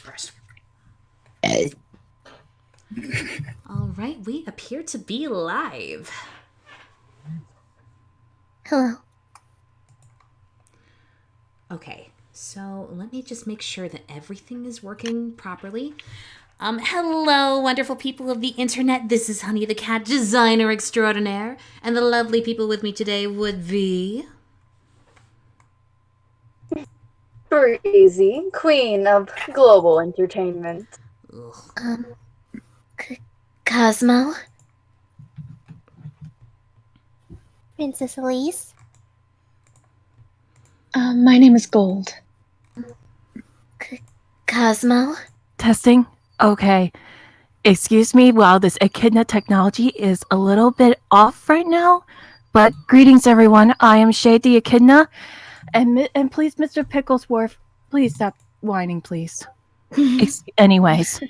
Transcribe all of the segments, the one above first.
express. All right, we appear to be live. Hello. Okay, so let me just make sure that everything is working properly. Hello, wonderful people of the internet. This is Honey the Cat, designer extraordinaire, and the lovely people with me today would be... Breezy, queen of global entertainment. Cosmo. Princess Elise. My name is Gold. Cosmo. Testing? Okay. Excuse me while this Echidna technology is a little bit off right now, but greetings everyone, I am Shade the Echidna, and please Mr. Picklesworth, please stop whining please. Anyways.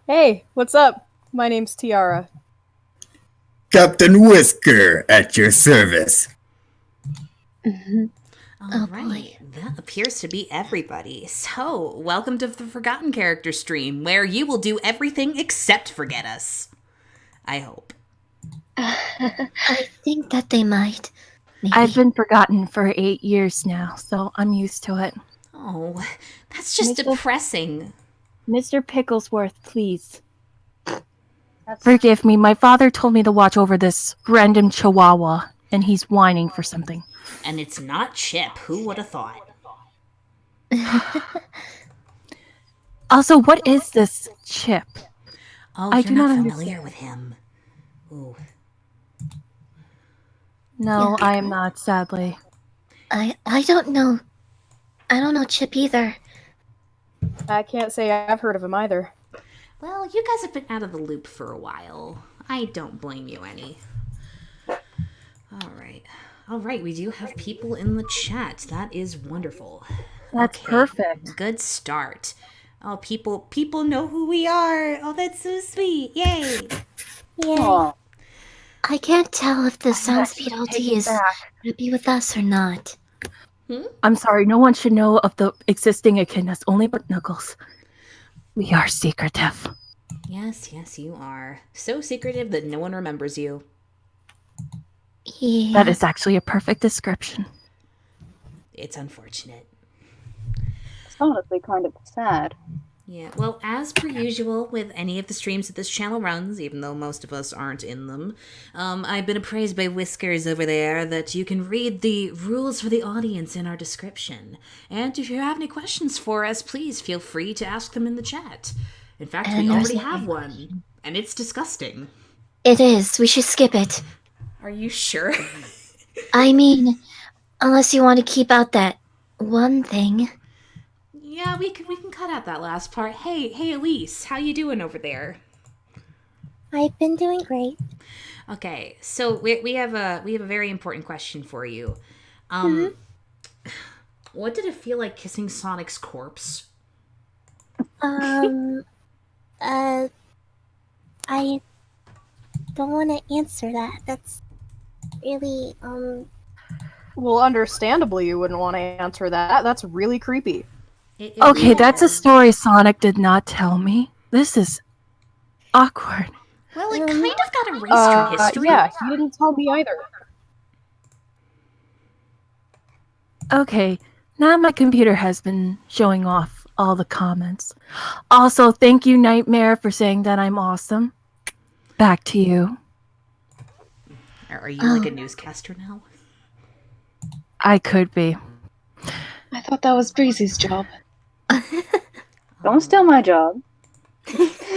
Hey, what's up? My name's Tiara. Captain Whisker at your service. All right, that appears to be everybody. So, welcome to the Forgotten Character stream, where you will do everything except forget us. I hope. I think that they might. Maybe. I've been forgotten for 8 years now, so I'm used to it. Oh, that's just depressing. Mr. Picklesworth, please. Forgive me, my father told me to watch over this random chihuahua, and he's whining for something. And it's not Chip. Who would have thought? Also, what is this Chip? Oh, you're not familiar with him. Ooh. No, I am not, sadly. I don't know. I don't know Chip either. I can't say I've heard of him either. Well, you guys have been out of the loop for a while. I don't blame you any. All right, we do have people in the chat. That is wonderful. That's perfect. Good start. Oh, people know who we are. Oh, that's so sweet. Yay. Yeah. I can't tell if the sound speed LT is going to be with us or not. I'm sorry, no one should know of the existing echidnas, only but Knuckles. We are secretive. Yes, you are. So secretive that no one remembers you. Yeah. That is actually a perfect description. It's unfortunate. It's honestly kind of sad. Yeah, well, as per usual with any of the streams that this channel runs, even though most of us aren't in them, I've been appraised by Whiskers over there that you can read the rules for the audience in our description. And if you have any questions for us, please feel free to ask them in the chat. In fact, we already have one, and it's disgusting. It is. We should skip it. Are you sure? I mean, unless you want to keep out that one thing. Yeah, we can cut out that last part. Hey, Elise, how you doing over there? I've been doing great. Okay, so we have a very important question for you. What did it feel like kissing Sonic's corpse? I don't want to answer that. That's really, Well, understandably, you wouldn't want to answer that. That's really creepy. Okay, that's a story Sonic did not tell me. This is awkward. Well, it kind of got erased from history. Yeah, he didn't tell me either. Okay, now my computer has been showing off all the comments. Also, thank you, Nightmare, for saying that I'm awesome. Back to you. Are you like a newscaster now? I could be. I thought that was Breezy's job. Don't steal my job.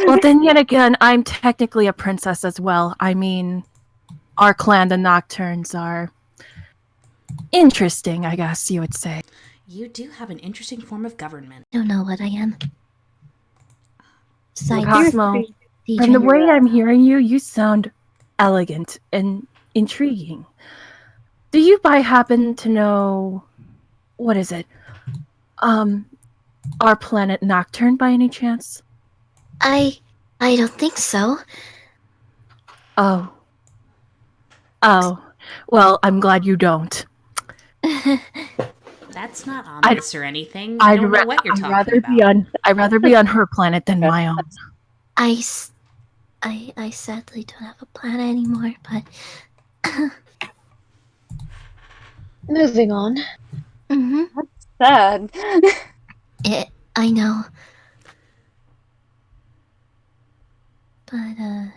Well, then yet again, I'm technically a princess as well. I mean, our clan, the Nocturnes, are interesting, I guess you would say. You do have an interesting form of government. I don't know what I am. Cosmo, from the way I'm hearing you, you sound elegant and intriguing. Do you by happen to know, what is it? Our planet Nocturne by any chance? I don't think so. Oh. Well, I'm glad you don't. That's That's not ominous or anything. I don't know what you're talking about. I'd rather be on her planet than my own. I sadly don't have a plan anymore, but Moving on. Sad. I know. But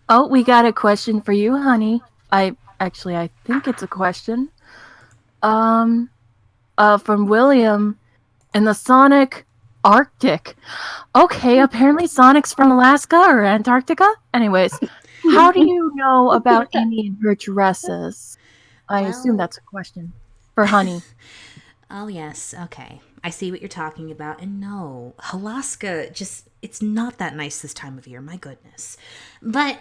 Oh, we got a question for you, honey. I think it's a question. From William in the Sonic Arctic. Okay, apparently Sonic's from Alaska or Antarctica. Anyways, how do you know about Amy and her dresses? I assume that's a question for honey. Oh, yes. Okay. I see what you're talking about. And no, Alaska it's not that nice this time of year. My goodness. But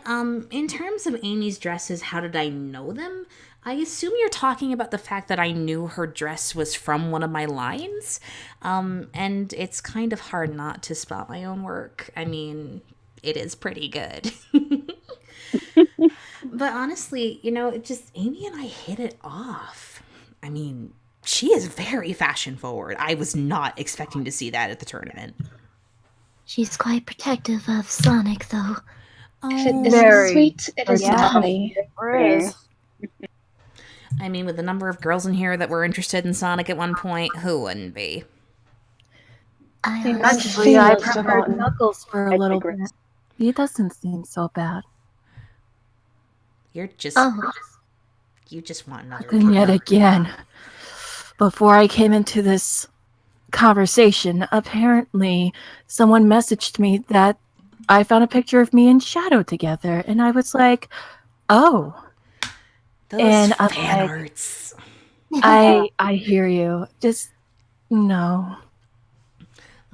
in terms of Amy's dresses, how did I know them? I assume you're talking about the fact that I knew her dress was from one of my lines. And it's kind of hard not to spot my own work. I mean, it is pretty good. But honestly, Amy and I hit it off. I mean, she is very fashion forward. I was not expecting to see that at the tournament. she's quite protective of Sonic, though. If it isn't sweet, it is naughty. I mean, with the number of girls in here that were interested in Sonic at one point, who wouldn't be? Actually, I preferred Knuckles for a little bit. He doesn't seem so bad. You're just... You just want another... And yet again, before I came into this conversation, apparently someone messaged me that I found a picture of me and Shadow together, and I was like, oh. Those and fan arts. I hear you. Just, no.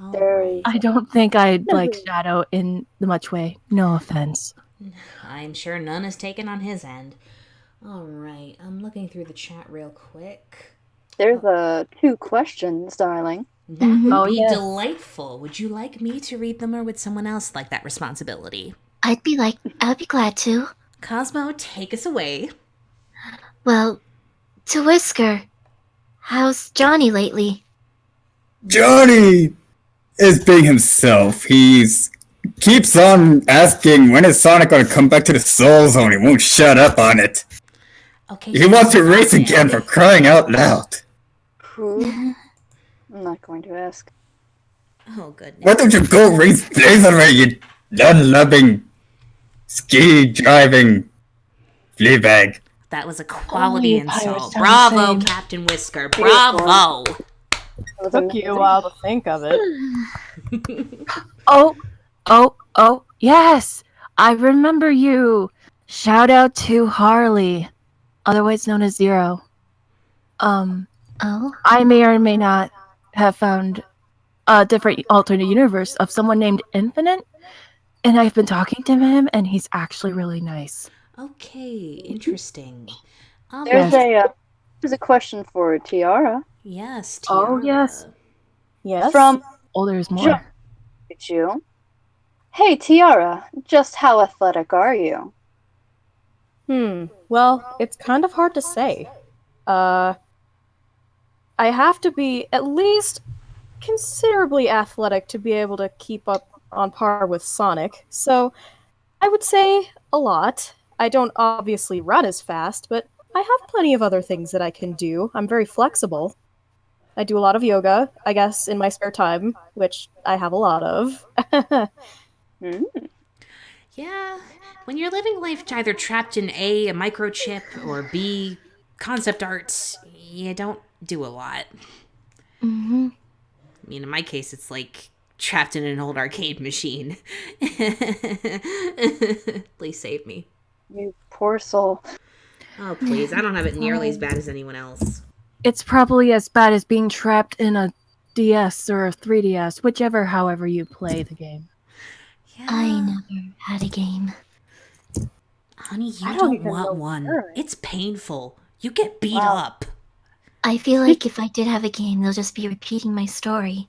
I don't think I'd like Shadow in much way. No offense. I'm sure none is taken on his end. All right, I'm looking through the chat real quick. There's 2 questions, darling. That would be delightful. Would you like me to read them, or would someone else like that responsibility? I'd be glad to. Cosmo, take us away. Well, to Whisker, how's Johnny lately? Johnny is being himself. He's keeps on asking when is Sonic going to come back to the Soul Zone. He won't shut up on it. Okay. He wants to race again, for crying out loud. Who? I'm not going to ask. Oh, goodness. Why don't you go race Blaze already, you nut-loving, ski-driving fleabag? That was a quality insult. sound the Bravo, same. Captain Whisker. Bravo. Took you a while to think of it. Oh, yes! I remember you! Shout out to Harley, otherwise known as Zero. I may or may not have found a different alternate universe of someone named Infinite, and I've been talking to him, and he's actually really nice. Okay, interesting. There's a question for Tiara. Yes, Tiara. Oh, yes. Yes? From There's more. you. Hey, Tiara, just how athletic are you? Well, it's kind of hard to say. I have to be at least considerably athletic to be able to keep up on par with Sonic, so I would say a lot. I don't obviously run as fast, but I have plenty of other things that I can do. I'm very flexible. I do a lot of yoga, I guess, in my spare time, which I have a lot of. Yeah, when you're living life either trapped in A, a microchip, or B, concept arts, you don't do a lot. I mean, in my case, it's like trapped in an old arcade machine. Please save me. You poor soul. Oh, please. I don't have it nearly as bad as anyone else. It's probably as bad as being trapped in a DS or a 3DS, however you play the game. Yeah. I never had a game. Honey, you don't want one. It's painful. You get beat up. I feel like if I did have a game, they'll just be repeating my story.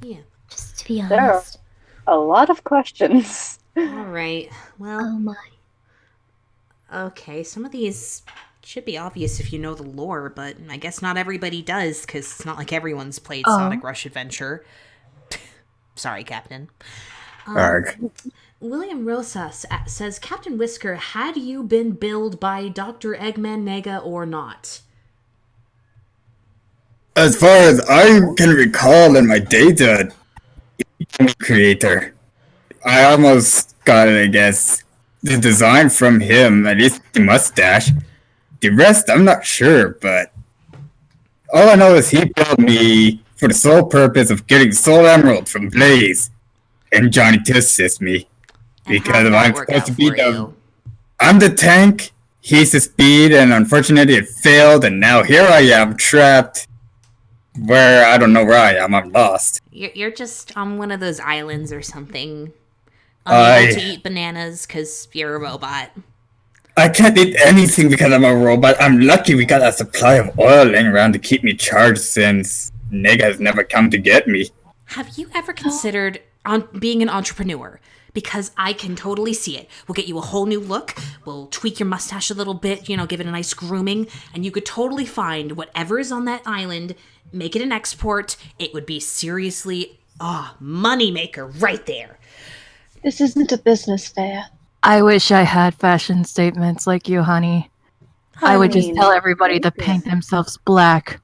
Yeah. Just to be There are honest. a lot of questions. All right. Well, Oh my. Okay, some of these should be obvious if you know the lore, but I guess not everybody does, because it's not like everyone's played Sonic Rush Adventure. Sorry, Captain. Arg. William Rosas says, Captain Whisker, had you been billed by Dr. Eggman Nega or not? As far as I can recall in my data creator, I almost got it, I guess. The design from him, at least the mustache. The rest, I'm not sure, but all I know is he billed me for the sole purpose of getting Soul Emerald from Blaze and Johnny to assist me. And Because how'd that I'm work supposed out to be for you? I'm the tank, he's the speed, and unfortunately it failed, and now here I am, trapped where I don't know where I am. I'm lost. You're just on one of those islands or something. Unable to eat bananas because you're a robot. I can't eat anything because I'm a robot. I'm lucky we got a supply of oil laying around to keep me charged since Nega has never come to get me. Have you ever considered being an entrepreneur? Because I can totally see it. We'll get you a whole new look. We'll tweak your mustache a little bit, give it a nice grooming. And you could totally find whatever is on that island, make it an export. It would be seriously, money maker right there. This isn't a business fair. I wish I had fashion statements like you, honey. I would just tell everybody to paint themselves black.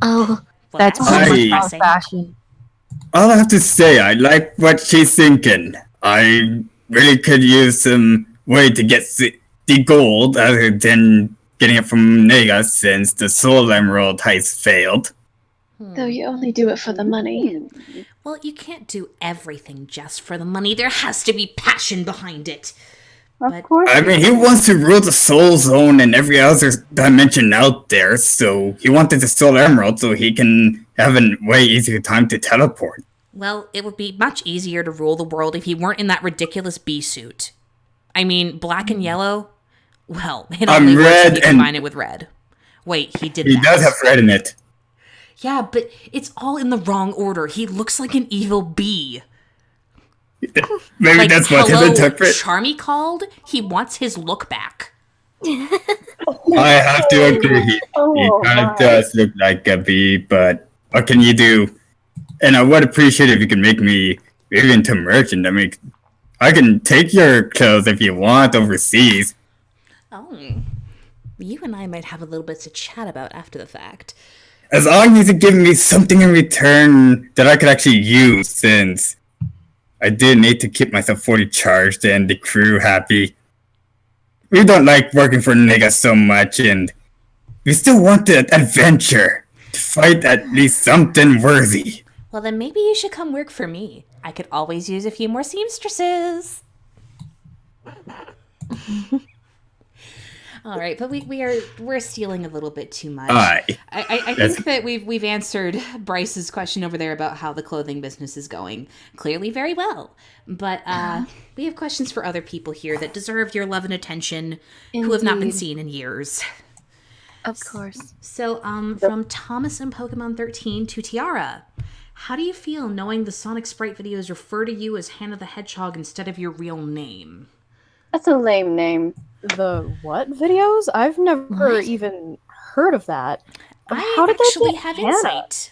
Oh, Well, That's so much Aye. about fashion. All I have to say, I like what she's thinking. I really could use some way to get the gold other than getting it from Nega since the Soul Emerald has failed. Though you only do it for the money. Well, you can't do everything just for the money. There has to be passion behind it. Of course. I mean, he wants to rule the Soul Zone and every other dimension out there, so he wanted the Soul Emerald so he can have a way easier time to teleport. Well, it would be much easier to rule the world if he weren't in that ridiculous bee suit. I mean, black and yellow? Well, it only works if you combine it with red. Wait, he did that. He does have red in it. Yeah, but it's all in the wrong order. He looks like an evil bee. Maybe that's what his interpret. Charmy called? He wants his look back. I have to agree. He kind of does look like a bee, but what can you do? And I would appreciate if you could make me maybe into merchant. I mean, I can take your clothes if you want overseas. Oh. You and I might have a little bit to chat about after the fact. As long as you give me something in return that I could actually use, since I did need to keep myself fully charged and the crew happy. We don't like working for Nega so much, and we still want the adventure to fight at least something worthy. Well, then maybe you should come work for me. I could always use a few more seamstresses. All right, but we're stealing a little bit too much. Aye. I think that we've answered Bryce's question over there about how the clothing business is going clearly very well. But we have questions for other people here that deserve your love and attention who have not been seen in years. of course. So, from Thomas and Pokemon 13 to Tiara, how do you feel knowing the Sonic Sprite videos refer to you as Hannah the Hedgehog instead of your real name? That's a lame name. The what videos? I've never even heard of that. How did actually they get have Hannah? insight.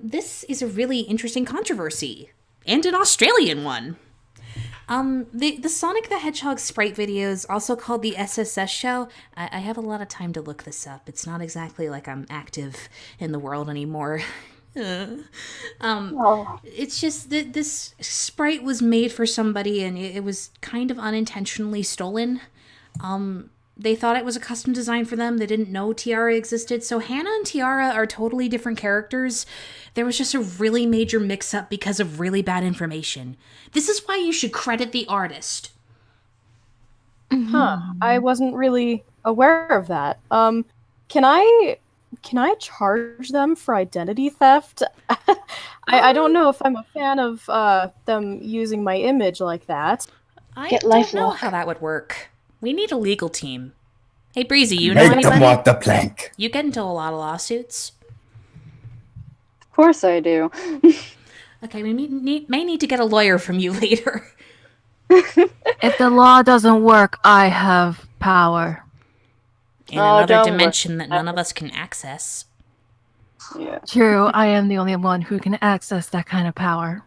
This is a really interesting controversy, and an Australian one. The Sonic the Hedgehog sprite videos, also called the SSS show, I have a lot of time to look this up. It's not exactly like I'm active in the world anymore. It's just that this sprite was made for somebody, and it was kind of unintentionally stolen. They thought it was a custom design for them. They didn't know Tiara existed. So Hannah and Tiara are totally different characters. There was just a really major mix-up because of really bad information. This is why you should credit the artist. Huh. I wasn't really aware of that. Can I charge them for identity theft? I don't know if I'm a fan of them using my image like that. I Get don't know LifeLock. how that would work. We need a legal team. Hey, Breezy, you know Make anybody? them walk the plank. You get into a lot of lawsuits. Of course I do. Okay, we may need to get a lawyer from you later. If the law doesn't work, I have power. In another dimension that none of us can access. Yeah. True, I am the only one who can access that kind of power.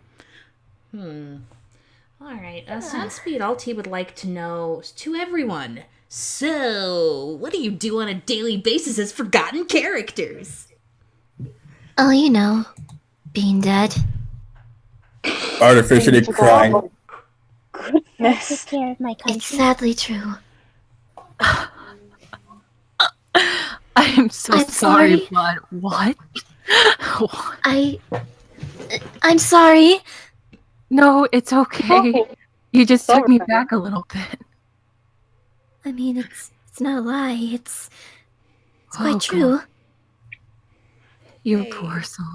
Alright, Sunspeed Alti would like to know, to everyone, so, what do you do on a daily basis as forgotten characters? Oh, you know, being dead. Artificially crying. Goodness. Take care of my country. It's sadly true. I'm so I'm sorry, sorry. but what? What? I'm sorry. No, it's okay. Oh, You just took me sorry. back a little bit. I mean, it's not a lie. It's Oh, quite God. true. You Hey. poor soul.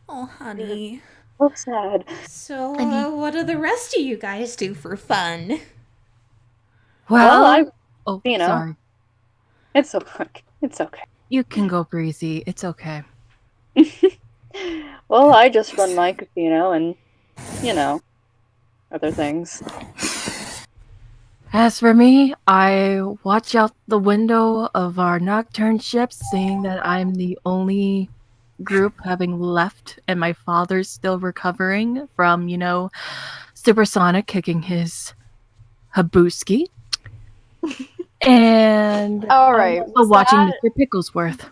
Oh, honey. So sad. So, I mean- what do the rest of you guys do for fun? Well, Oh, you know. sorry. It's okay. It's okay. You can go, Breezy. It's okay. Well, I just run my casino and, you know, other things. As for me, I watch out the window of our nocturne ship, seeing that I'm the only group having left, and my father's still recovering from, Supersonic kicking his Habuski. And All right. I'm also watching Mr. Picklesworth,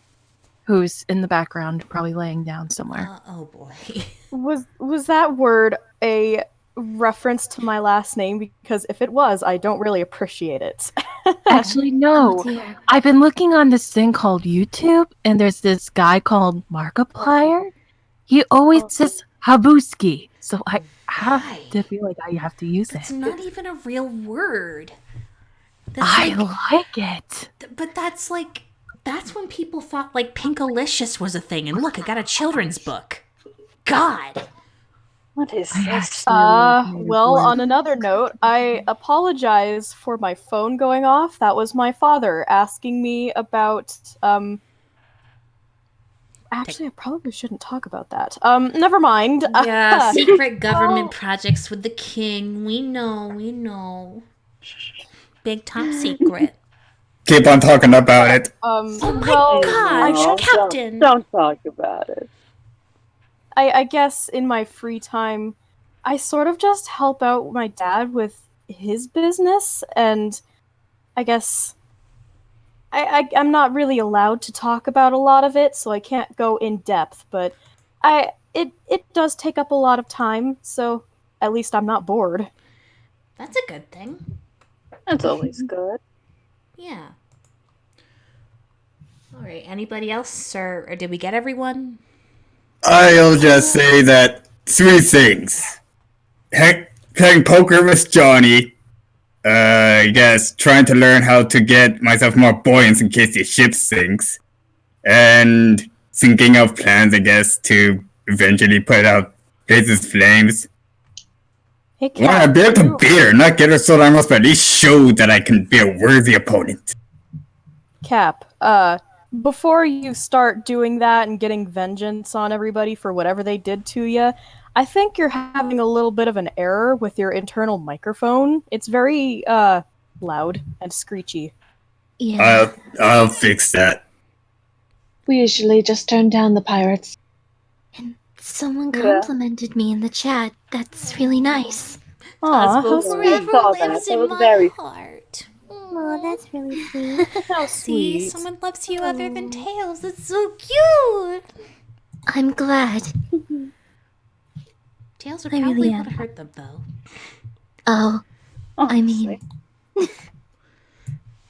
who's in the background, probably laying down somewhere. Oh boy. Was that word a reference to my last name? Because if it was, I don't really appreciate it. Actually, no. Oh dear. I've been looking on this thing called YouTube, and there's this guy called Markiplier. He always says Habuski, so I have to feel like I have to use That's it. not even a real word. That's I like it. but that's when people thought like Pinkalicious was a thing, and look, I got a children's book. God. What is I this? actually Well, word. on another note, I apologize for my phone going off. That was my father asking me about, Actually, I probably shouldn't talk about that. Never mind. Yeah, secret government projects with the king. We know. Big top secret. Keep on talking about it. Oh my well, gosh, No, Captain! Don't talk about it. I guess in my free time, I sort of just help out my dad with his business, and I guess I'm not really allowed to talk about a lot of it, so I can't go in depth, but it does take up a lot of time, so at least I'm not bored. That's a good thing. That's always good. Yeah. Alright, anybody else? Or did we get everyone? I'll just say that 3 things. Playing poker with Johnny. I guess trying to learn how to get myself more buoyant in case the ship sinks. And thinking of plans, I guess, to eventually put out Blaze's flames. Hey, I want to be able to bear, not get her so almost, but at least show that I can be a worthy opponent. Cap, before you start doing that and getting vengeance on everybody for whatever they did to you, I think you're having a little bit of an error with your internal microphone. It's very, loud and screechy. Yeah. I'll fix that. We usually just turn down the pirates. Someone Yeah. complimented me in the chat. That's really nice. Aw, Cosmo how sweet. forever saw that. lives That in was my very- heart. Oh, that's really sweet. How See, sweet. someone loves you other than Tails. It's so cute. I'm glad. Tails would I probably really would am. have hurt them though. Oh, I mean,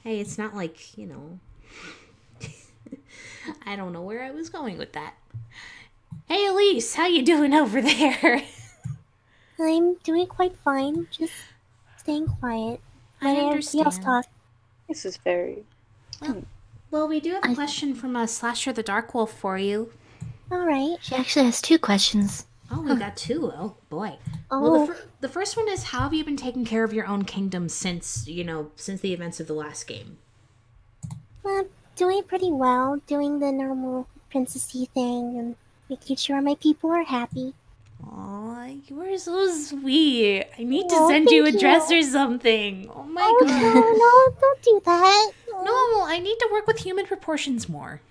Hey, it's not like, I don't know where I was going with that. Hey, Elise, how you doing over there? I'm doing quite fine, just staying quiet. I Letting everybody else understand. talk. This is very... Well, we do have a question from Slasher the Dark Wolf for you. Alright. she actually has 2 questions. Oh, we got 2. Oh, boy. Oh, Well, the first one is, how have you been taking care of your own kingdom since the events of the last game? doing pretty well. Doing the normal princessy thing and making sure my people are happy. Aw, you were so sweet. I need to Oh, send you a thank dress you. or something. Oh my Oh god. no, don't do that. No, I need to work with human proportions more.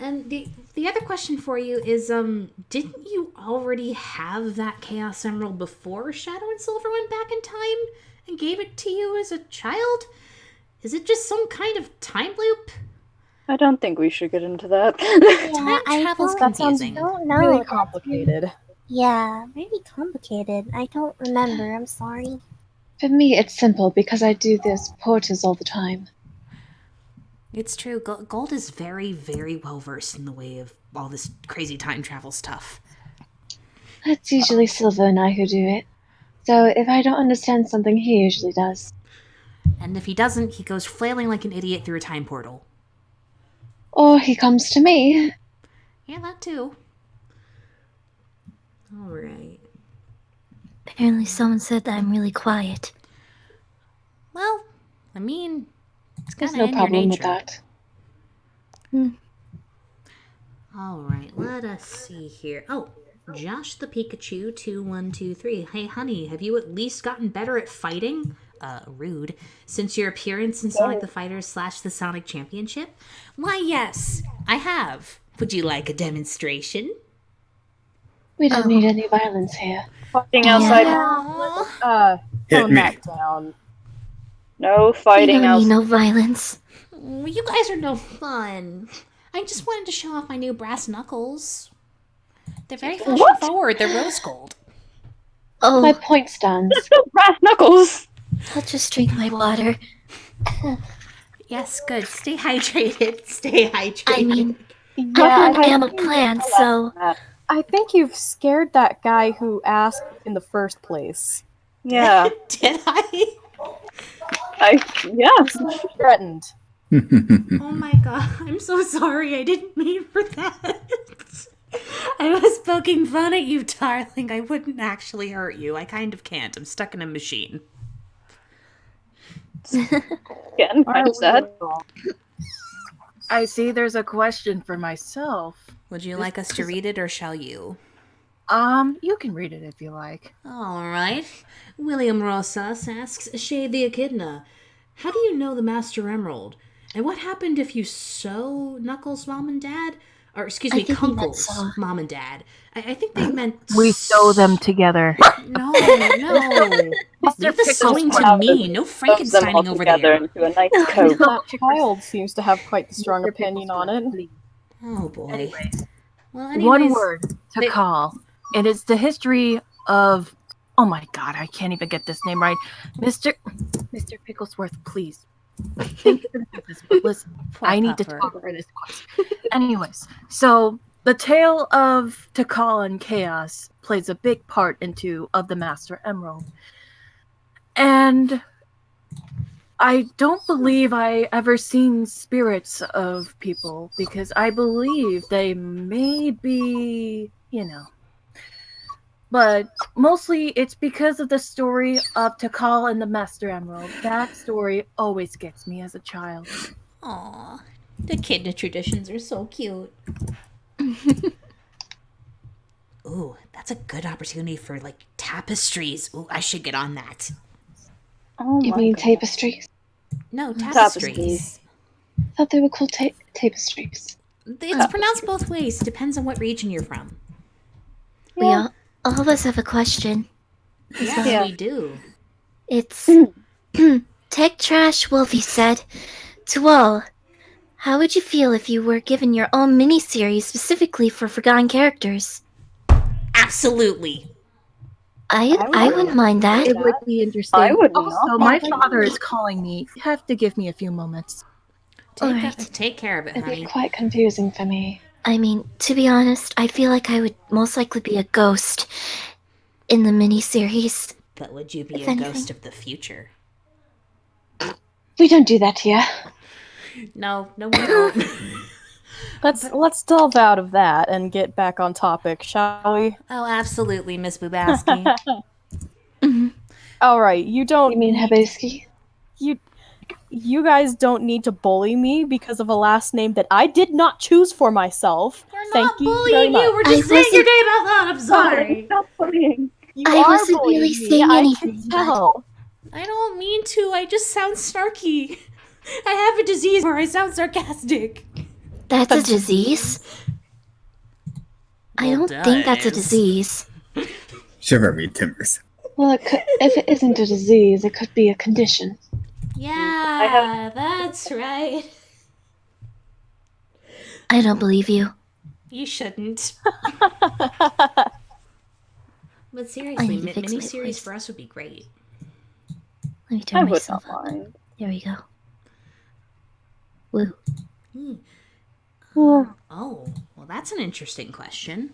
And the other question for you is, didn't you already have that Chaos Emerald before Shadow and Silver went back in time and gave it to you as a child? Is it just some kind of time loop? I don't think we should get into that. Yeah, I travel's don't, confusing. I don't know. Really That's complicated. Yeah, very complicated. I don't remember. I'm sorry. For me, it's simple because I do those portals all the time. It's true. Gold is very, very well versed in the way of all this crazy time travel stuff. It's usually Silver and I who do it. So if I don't understand something, he usually does. And if he doesn't, he goes flailing like an idiot through a time portal. Or he comes to me. Yeah, that too. All right. Apparently someone said that I'm really quiet. Well, I mean, it's There's kind no of in your problem nature. with that. All right, let us see here. Oh, Josh the Pikachu 2123. Hey, honey, have you at least gotten better at fighting? Rude. Since your appearance in Sonic the Fighters / the Sonic Championship? Why, yes, I have. Would you like a demonstration? We don't need any violence here. Fighting outside. Aww. Hit Tone me. that down. No We fighting don't need outside. no violence. You guys are no fun. I just wanted to show off my new brass knuckles. They're very fashion forward. They're rose gold. Oh, My point stands. brass knuckles. I'll just drink my water. Yes, good. Stay hydrated. Stay hydrated. I mean, Yeah, I am a plant, so I think you've scared that guy who asked in the first place. Yeah. Did I? Yeah. Threatened. Oh my god. I'm so sorry. I didn't mean for that. I was poking fun at you, darling. I wouldn't actually hurt you. I kind of can't. I'm stuck in a machine. Getting kind of sad. I see there's a question for myself. Would you like us to read it or shall you? You can read it if you like. All right. William Rosas asks, Shay the Echidna, how do you know the Master Emerald? And what happened if you sew Knuckles' mom and dad? Or, excuse me, I think he meant Kunkle's sew. mom and dad. I think they meant... We sew them together. No. Leave the sewing to me. No Sews them all Frankensteining over together there. into a nice coat. That child seems to have quite the strong opinion on it. Oh, boy. Well, One anyways, word to they- call. And it's the history of... Oh my god, I can't even get this name right. Mr. Picklesworth, please. Thank you for this, but listen, Poor I need to pupper. talk over this question. Anyways, so the tale of Tikal and Chaos plays a big part of the Master Emerald. And I don't believe I ever seen spirits of people because I believe they may be, But mostly it's because of the story of Tikal and the Master Emerald. That story always gets me as a child. Aw, the Echidna traditions are so cute. Ooh, that's a good opportunity for, tapestries. Ooh, I should get on that. Oh you my mean God. tapestries? No, Tapestries. tapestries. I thought they were called tapestries. It's pronounced both ways. Depends on what region you're from. We all of us have a question. Yes, Yeah. we do. It's Tech Trash Wolfie said, to all, how would you feel if you were given your own miniseries specifically for forgotten characters? Absolutely. I wouldn't mind that. It would be interesting. I would Also, not my mind. father is calling me. You have to give me a few moments. Alright. Take care of it, It'd be honey. quite confusing for me. I mean, to be honest, I feel like I would most likely be a ghost in the miniseries. But would you be If a anything. ghost of the future? We don't do that here. No, we don't. Let's delve out of that and get back on topic, shall we? Oh, absolutely, Miss Bubasky. All right, you don't. You mean Haboski? You you guys don't need to bully me because of a last name that I did not choose for myself. We're Thank not you very bullying much. you. We're just I saying your wasn't- name out loud. I'm sorry. Stop bullying. You I are wasn't bullying really me. saying I anything, can tell. I don't mean to. I just sound snarky. I have a disease where I sound sarcastic. That's a disease. I Well, don't think that's a does. disease. Shiver me timbers. Well, if it isn't a disease, it could be a condition. Yeah, that's right. I don't believe you. You shouldn't. But I seriously, need to fix my miniseries voice. for us would be great. Let me I turn would myself not up. mind. There we go. Woo. Oh, well, that's an interesting question.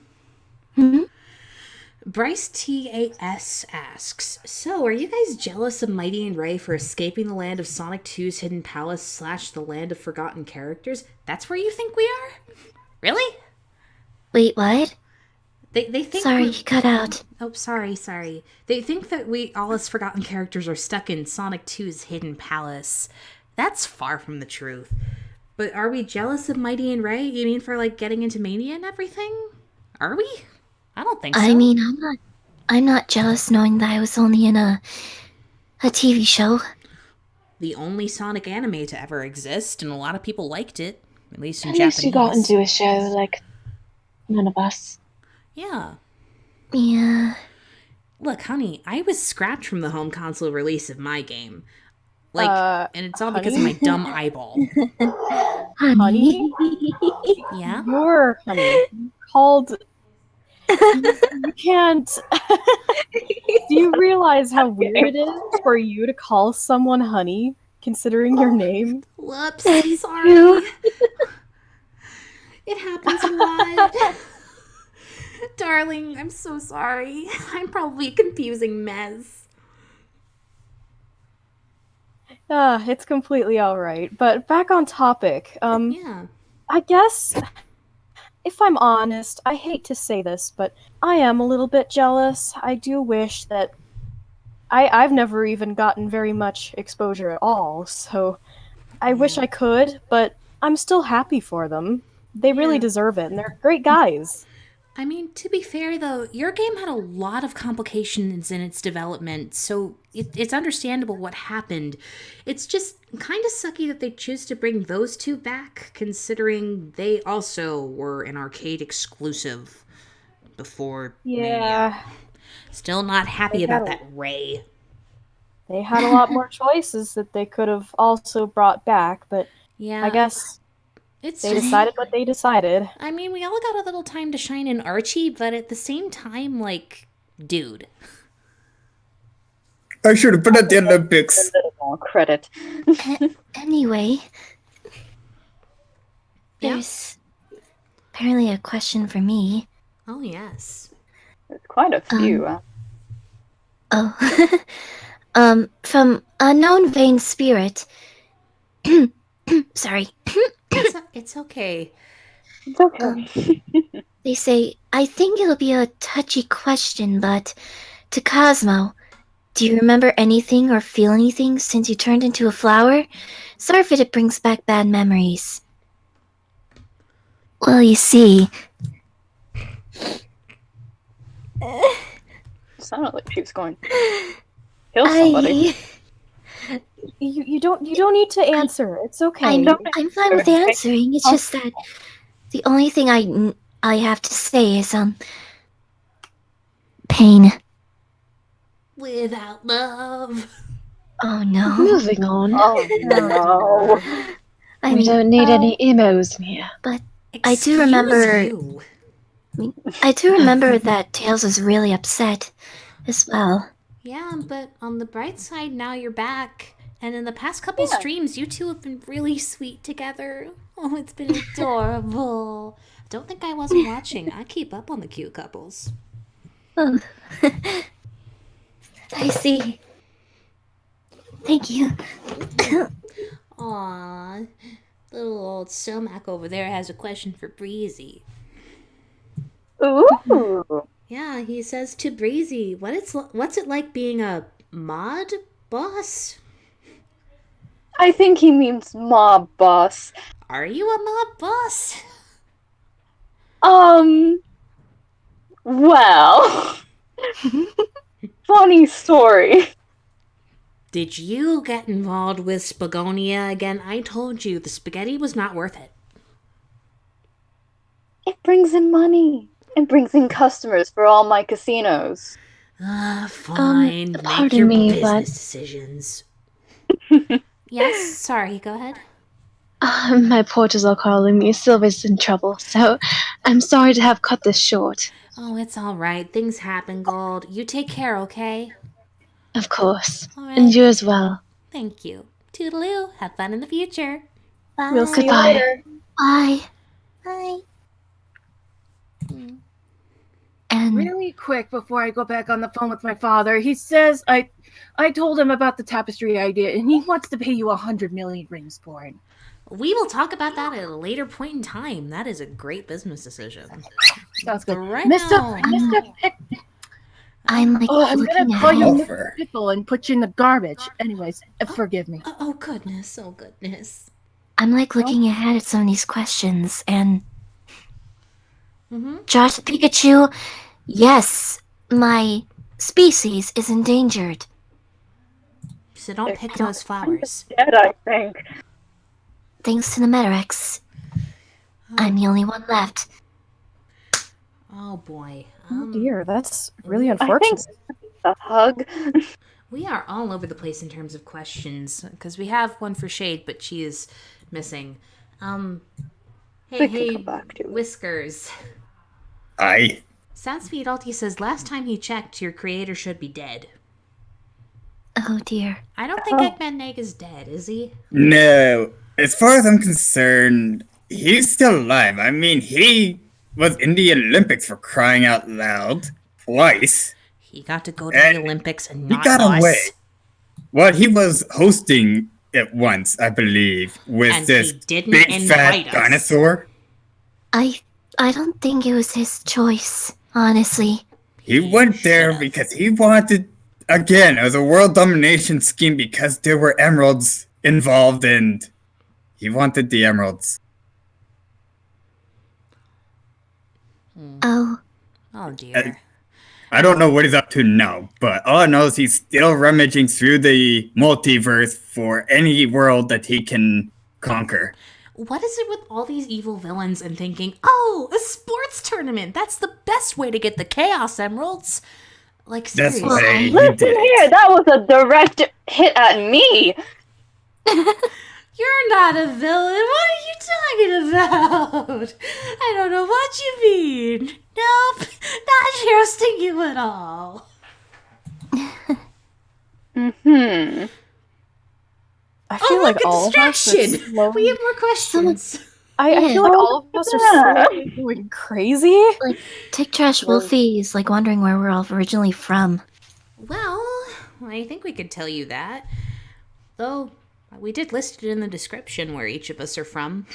Hmm? Bryce TAS asks, so are you guys jealous of Mighty and Ray for escaping the land of Sonic 2's Hidden Palace / the land of forgotten characters? That's where you think we are? Really? Wait, what? They think Sorry, we- you cut out. Oh, sorry. They think that we all as forgotten characters are stuck in Sonic 2's Hidden Palace. That's far from the truth. But are we jealous of Mighty and Ray? You mean for like getting into Mania and everything? Are we? I don't think so. I mean, I'm not jealous knowing that I was only in a TV show. The only Sonic anime to ever exist, and a lot of people liked it, at least in At Japanese. least you got into a show like none of us. Yeah. Yeah. Look, honey, I was scrapped from the home console release of my game. Like, and it's all because of my dumb eyeball. Honey? Yeah? You're honey. Called. You can't. Do you realize how weird it is for you to call someone honey, considering your name? Whoops, That is sorry. true. It happens a lot. Darling, I'm so sorry. I'm probably a confusing mess. It's completely alright. But back on topic. Yeah. I guess, if I'm honest, I hate to say this, but I am a little bit jealous. I do wish that I've never even gotten very much exposure at all, so I wish I could, but I'm still happy for them. They really Yeah. deserve it, and they're great guys. I mean, to be fair, though, your game had a lot of complications in its development, so it's understandable what happened. It's just kind of sucky that they choose to bring those two back, considering they also were an arcade exclusive before Mania. Still not happy about that, Ray. They had a lot more choices that they could have also brought back, but Yeah. I guess it's they just, decided what they decided. I mean, we all got a little time to shine in Archie, but at the same time, like, dude. I should have been at the Olympics. A little more credit. Anyway, Yeah? there's apparently a question for me. Oh, yes. There's quite a few. Oh. From Unknown Vein Spirit. Sorry. It's okay. It's okay. They say, I think it'll be a touchy question, but to Cosmo, do you remember anything or feel anything since you turned into a flower? Sorry if it brings back bad memories. Well, you see, Sounded like she was going to kill somebody. You don't need to answer. It's okay. I'm fine with answering. It's just that the only thing I have to say is pain. Without love. Oh no. Moving on. Oh no. I We mean, don't need any emos here. I do remember- Excuse you. I do remember that Tails was really upset as well. Yeah, but on the bright side, now you're back. And in the past couple Yeah. streams, you two have been really sweet together. Oh, it's been adorable. Don't think I wasn't watching. I keep up on the cute couples. Oh. I see. Thank you. Aw, little old Somac over there has a question for Breezy. Ooh. Yeah, he says to Breezy, what's it like being a mod boss? I think he means mob boss. Are you a mob boss? Well, funny story. Did you get involved with Spagonia again? I told you the spaghetti was not worth it. It brings in money. It brings in customers for all my casinos. Fine. Make pardon your me, business but- decisions. Yes, sorry, go ahead. My porters are calling me. Silver's in trouble, so I'm sorry to have cut this short. Oh, it's all right. Things happen, Gold. You take care, okay? Of course. All right. And you as well. Thank you. Toodaloo. Have fun in the future. Bye. We'll see you Goodbye. later. Bye. Bye. And Really quick before I go back on the phone with my father, he says I told him about the tapestry idea, and he wants to pay you 100 million rings for it. We will talk about that at a later point in time. That is a great business decision. Sounds But good. right Mr. now, Mr. Pick. I'm like Oh, I'm looking gonna at call you it. Offer. Mr. Pickle and put you in the garbage. Anyways, forgive me. oh goodness, oh goodness. I'm like looking ahead at some of these questions, and Josh Pikachu, yes, my species is endangered. So don't pick those flowers. Dead, I think. Thanks to the Metarex, I'm the only one left. Oh boy. Oh dear, that's really I think unfortunate. a hug. We are all over the place in terms of questions because we have one for Shade, but she is missing. We can Hey, come back to it. Whiskers. I. Soundspeed Alti says last time he checked, your creator should be dead. Oh dear. I don't think Eggman Egg is dead, is he? No. As far as I'm concerned, he's still alive. I mean, he was in the Olympics for crying out loud. Twice. He got to go to And the Olympics and He not got us. away. Well, he was hosting it once, I believe, with And this he didn't big invite fat us. dinosaur. I don't think it was his choice, honestly. He went there should've. because he wanted, again, it was a world domination scheme because there were emeralds involved and he wanted the emeralds. Oh, Oh dear. I don't know what he's up to now, but all I know is he's still rummaging through the multiverse for any world that he can conquer. What is it with all these evil villains and thinking, oh, a sports tournament? That's the best way to get the Chaos Emeralds. Like, That's seriously. why he Listen did here, it. that was a direct hit at me. You're not a villain. What are you talking about? I don't know what you mean. Nope, not trusting you at all. Mm-hmm. I feel like look, all of us are distraction. We slowly... have more questions. I feel like all of us are slowly going crazy. like Tick Trash Wolfie is like wondering where we're all originally from. Well, I think we could tell you that. Though, we did list it in the description where each of us are from.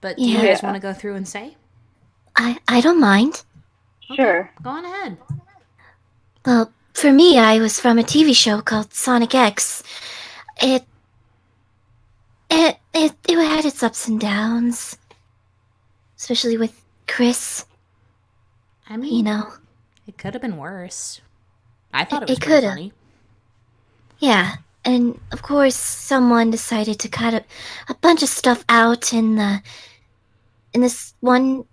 But do you Yeah. guys want to go through and say? I don't mind. Sure. Go on ahead. Well, for me, I was from a TV show called Sonic X. It had its ups and downs, especially with Chris. I mean, You know, it could have been worse. I thought it It was pretty coulda. funny. yeah. And of course, someone decided to cut a bunch of stuff out in this one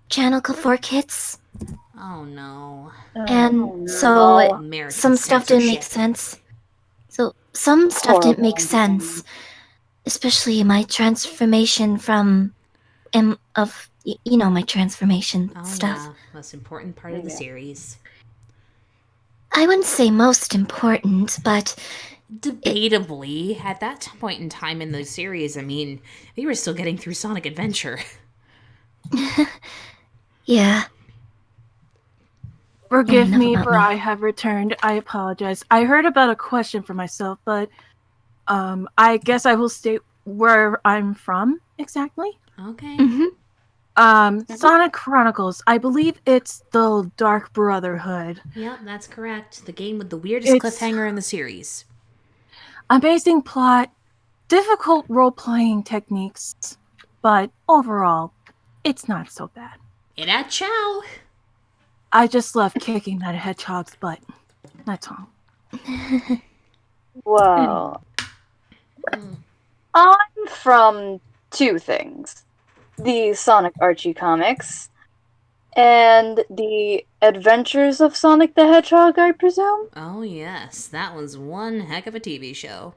channel called 4Kids, Oh no. and so American some stuff didn't make censorship. sense. So some stuff didn't make Horrible. sense, especially my transformation from my transformation Oh stuff. yeah, most important part of the Yeah. series. I wouldn't say most important, but Debatably, at that point in time in the series, I mean, we were still getting through Sonic Adventure. yeah. Forgive Enough me about for me. I have returned. I apologize. I heard about a question for myself, but I guess I will state where I'm from exactly. Okay. Sonic Chronicles. I believe it's the Dark Brotherhood. Yep, that's correct. The game with the weirdest It's- cliffhanger in the series. Amazing plot, difficult role-playing techniques, but overall, it's not so bad. It at chow. I just love kicking that hedgehog's butt. That's all. Well, I'm from two things. The Sonic Archie comics, and the Adventures of Sonic the Hedgehog, I presume? Oh, yes. That was one heck of a TV show.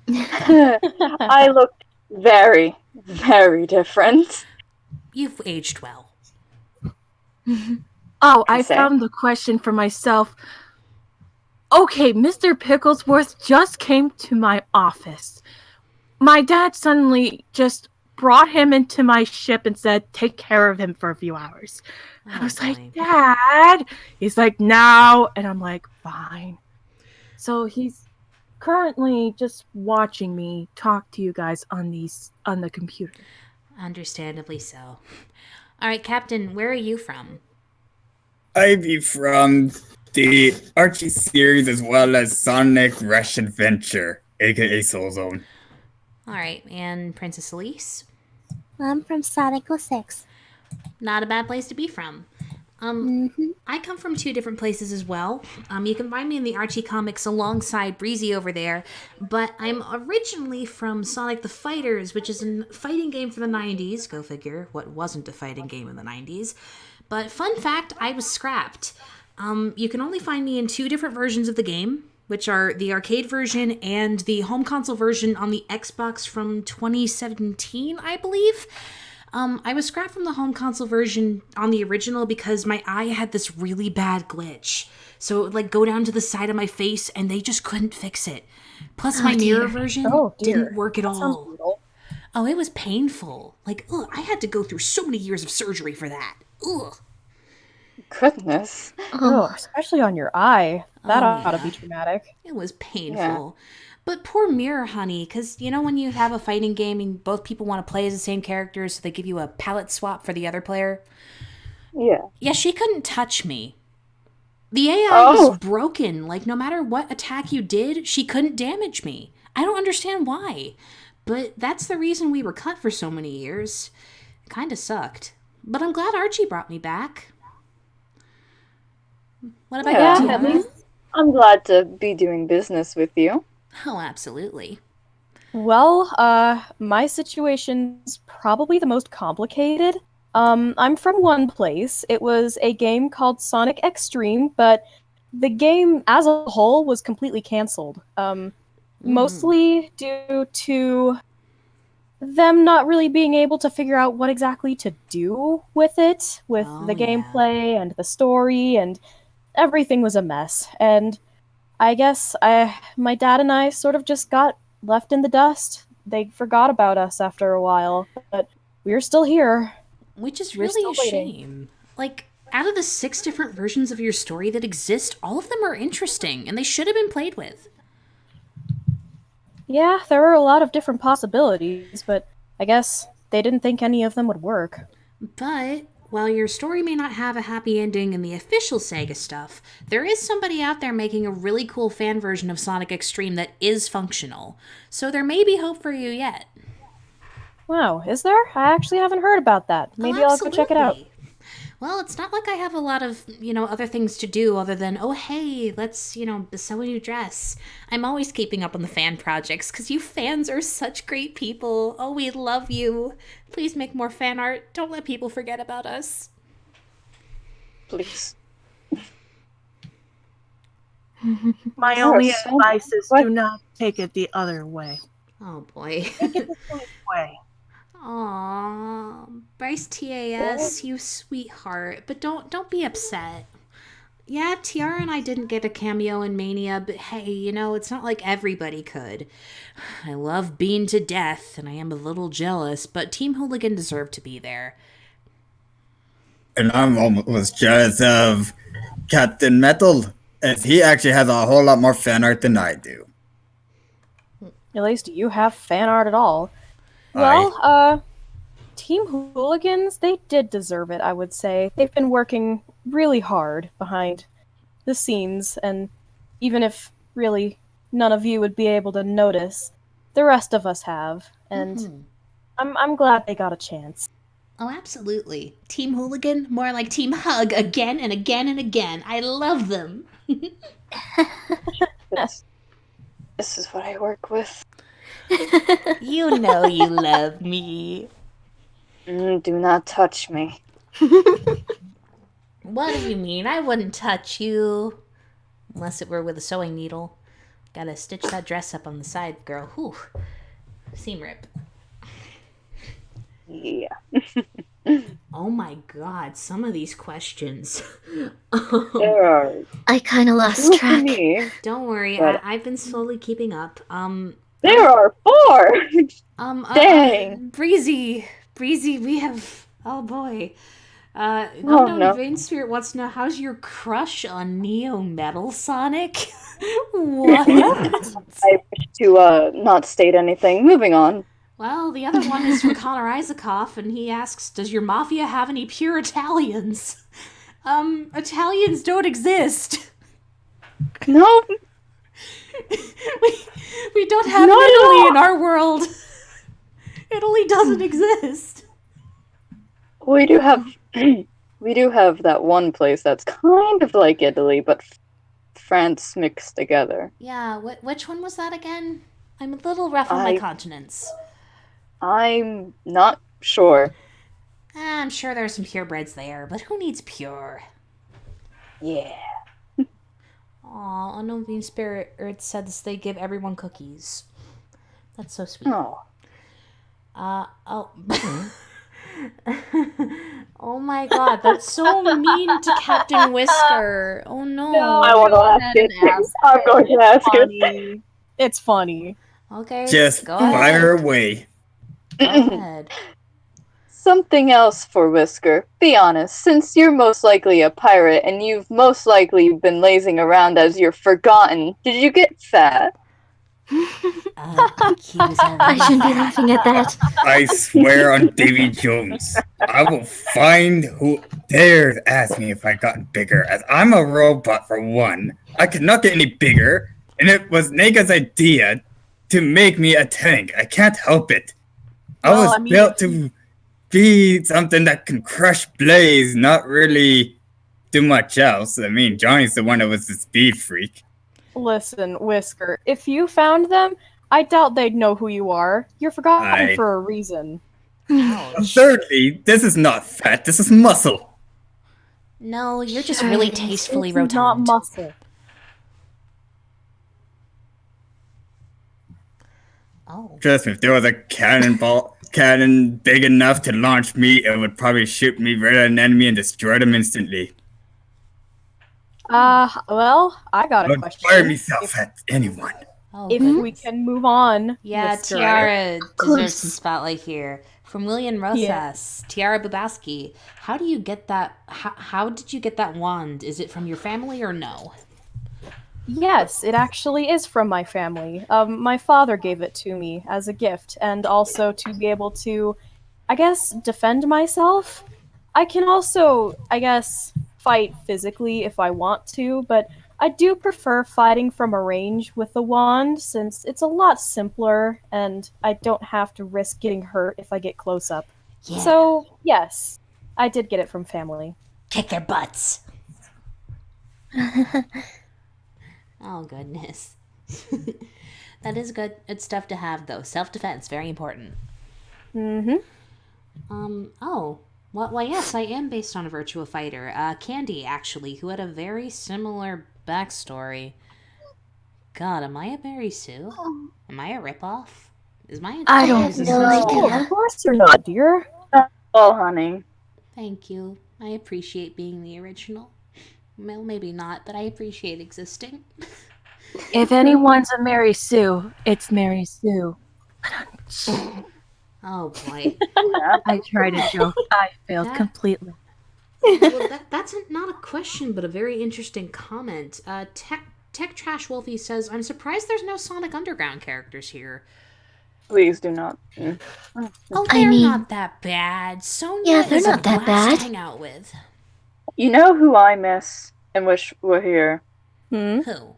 I looked very, very different. You've aged well. Oh, I say. found the question for myself. Okay, Mr. Picklesworth just came to my office. My dad suddenly just brought him into my ship and said, take care of him for a few hours. I was like, Dad? He's like, now. And I'm like, fine. So he's currently just watching me talk to you guys on the computer. Understandably so. All right, Captain, where are you from? I be from the Archie series as well as Sonic Rush Adventure, aka Soul Zone. All right, and Princess Elise? I'm from Sonic 06. Not a bad place to be from. I come from two different places as well. You can find me in the Archie comics alongside Breezy over there, but I'm originally from Sonic the Fighters, which is a fighting game from the 90s. Go figure, what wasn't a fighting game in the 90s. But fun fact, I was scrapped. You can only find me in two different versions of the game, which are the arcade version and the home console version on the Xbox from 2017, I believe. I was scrapped from the home console version on the original because my eye had this really bad glitch. So it would like go down to the side of my face and they just couldn't fix it. Plus my mirror version didn't work at all. Oh, it was painful. Like, ugh, I had to go through so many years of surgery for that. Ugh. Goodness. Oh, especially on your eye. That ought to be traumatic. It was painful. Yeah. But poor Mirror Honey, because you know when you have a fighting game and both people want to play as the same characters, so they give you a palette swap for the other player? Yeah. Yeah, she couldn't touch me. The AI was broken. Like, no matter what attack you did, she couldn't damage me. I don't understand why. But that's the reason we were cut for so many years. Kinda sucked. But I'm glad Archie brought me back. What about you, Tiara? I'm glad to be doing business with you. Oh, absolutely. Well, my situation's probably the most complicated. I'm from one place. It was a game called Sonic Extreme, but the game as a whole was completely canceled. Mostly due to them not really being able to figure out what exactly to do with it, with the gameplay and the story, and everything was a mess. And I guess my dad and I sort of just got left in the dust. They forgot about us after a while, but we're still here. Which is really a shame. Like, out of the 6 different versions of your story that exist, all of them are interesting, and they should have been played with. Yeah, there were a lot of different possibilities, but I guess they didn't think any of them would work. But while your story may not have a happy ending in the official Sega stuff, there is somebody out there making a really cool fan version of Sonic Extreme that is functional. So there may be hope for you yet. Wow, is there? I actually haven't heard about that. Maybe I'll go check it out. Well, it's not like I have a lot of, other things to do other than, oh, hey, let's, sew a new dress. I'm always keeping up on the fan projects because you fans are such great people. Oh, we love you. Please make more fan art. Don't let people forget about us. Please. My only advice is do not take it the other way. Oh, boy. Take it the same way. Aw, Bryce TAS, you sweetheart. But don't be upset. Yeah, Tiara and I didn't get a cameo in Mania, but hey, it's not like everybody could. I love Bean to death, and I am a little jealous, but Team Hooligan deserved to be there. And I'm almost jealous of Captain Metal, as he actually has a whole lot more fan art than I do. At least you have fan art at all. Well, Team Hooligans, they did deserve it, I would say. They've been working really hard behind the scenes, and even if really none of you would be able to notice, the rest of us have, and Mhm. I'm glad they got a chance. Oh, absolutely. Team Hooligan, more like Team Hug again and again and again. I love them. This is what I work with. You know you love me. Do not touch me. What do you mean? I wouldn't touch you. Unless it were with a sewing needle. Gotta stitch that dress up on the side, girl. Whew. Seam rip. Yeah. Oh my god, some of these questions. There are I kind of lost two for track. me. Don't worry, But- I've been slowly keeping up. There are 4! Dang. Breezy, we have. Oh boy. Oh, Unknown no. Vein Spirit wants to know, how's your crush on Neo Metal Sonic? What? I wish to not state anything. Moving on. Well, the other one is from Connor Isaacoff, and he asks, does your mafia have any pure Italians? Italians don't exist. No, We don't have Not at Italy all. in our world. Italy doesn't exist. we do have we do have that one place that's kind of like Italy, but France mixed together. Yeah, which one was that again? I'm a little rough on my I- continents. I'm not sure. I'm sure there's some purebreds there, but who needs pure? Yeah. Aw, Unknown Bean Spirit Earth says they give everyone cookies. That's so sweet. Oh. Oh. Oh my god, that's so mean to Captain Whisker. Oh no. I want to ask it. I'm going to ask it. Funny. It's funny. Okay, Just go fire ahead. away. Go ahead. Something else for Whisker. Be honest, since you're most likely a pirate and you've most likely been lazing around as you're forgotten, did you get fat? He was I already shouldn't be fat. laughing at that. I swear on Davy Jones, I will find who dares ask me if I got bigger, as I'm a robot for one. I could not get any bigger, and it was Nega's idea to make me a tank. I can't help it. Well, I was built to be something that can crush Blaze, not really do much else. I mean, Johnny's the one that was the speed freak. Listen, Whisker, if you found them, I doubt they'd know who you are. You're forgotten for a reason. Ouch. Thirdly, this is not fat, this is muscle. No, you're just Sure really it is. tastefully It's rotund. not muscle. Oh. Trust me, if there was a cannon big enough to launch me, it would probably shoot me right at an enemy and destroy them instantly. Well, I got I a would question. fire myself at anyone. Oh, If goodness. we can move on. Yeah, Whisker. Tiara course. deserves some spotlight here. From William Rosas, Tiara Bubowski. How do you get that? How did you get that wand? Is it from your family or no? Yes, it actually is from my family. My father gave it to me as a gift, and also to be able to, I guess, defend myself. I can also, I guess, fight physically if I want to, but I do prefer fighting from a range with the wand, since it's a lot simpler, and I don't have to risk getting hurt if I get close up. Yeah. So, yes, I did get it from family. Kick their butts. Oh, goodness. That is good stuff to have, though. Self-defense, very important. Mm-hmm. Oh. Well, yes, I am based on a Virtua Fighter. Candy, actually, who had a very similar backstory. God, am I a Mary Sue? Am I a ripoff? Is my I entire have business no a Oh, idea. of course you're not, dear. Oh, honey. Thank you. I appreciate being the original. Well, maybe not, but I appreciate existing. If anyone's a Mary Sue, it's Mary Sue. Oh, boy. I tried a joke. I failed That- completely. Well, that's not a question, but a very interesting comment. Tech Trash Wolfie says, I'm surprised there's no Sonic Underground characters here. Please do not. Oh, I they're mean- not that bad. Sonya Yeah, they're is a not that blast to bad. hang out with. You know who I miss and wish were here? Hmm? Who?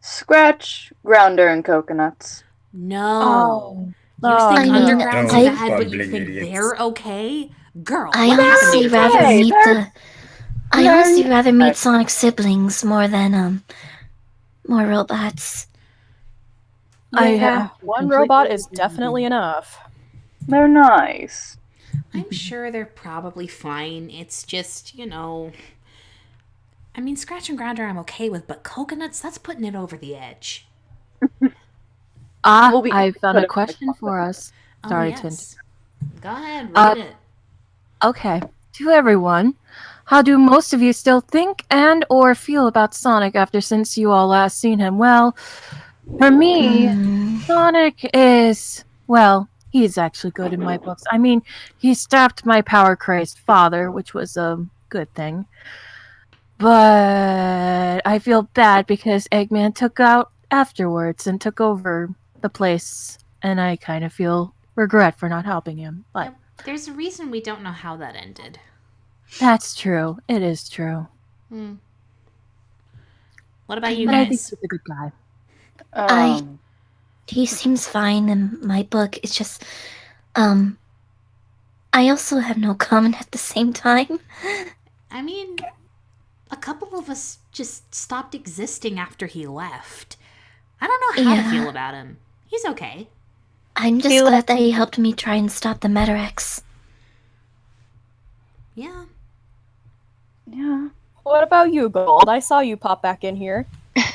Scratch, Grounder, and Coconuts. No. You Oh, think I mean, Underground's Don't bad, but you bumbling think idiots. they're okay? Girl, I what happened to honestly your rather face? meet they're- I they're honestly rather meet not- Sonic's siblings more than more robots. yeah, one robot is definitely enough. They're nice. I'm sure they're probably fine. It's just, I mean, Scratch and Grounder I'm okay with, but coconuts, that's putting it over the edge. We'll be- I found put a it- question for us. Oh, Sorry, yes. Go ahead, Uh, read it. Okay, to everyone, how do most of you still think and or feel about Sonic after since you all last seen him? Well, for me, Sonic is, well, he's actually good in my books. I mean, he stopped my power-crazed father, which was a good thing. But I feel bad because Eggman took out afterwards and took over the place, and I kind of feel regret for not helping him. But Yep. There's a reason we don't know how that ended. that's true. It is true. What about you But I think guys? he's a good guy. He seems fine in my book. It's just, I also have no comment at the same time. I mean, a couple of us just stopped existing after he left. I don't know how to Yeah. feel about him. He's okay. I'm just glad that he helped me try and stop the Metarex. Yeah. Yeah. What about you, Gold? I saw you pop back in here.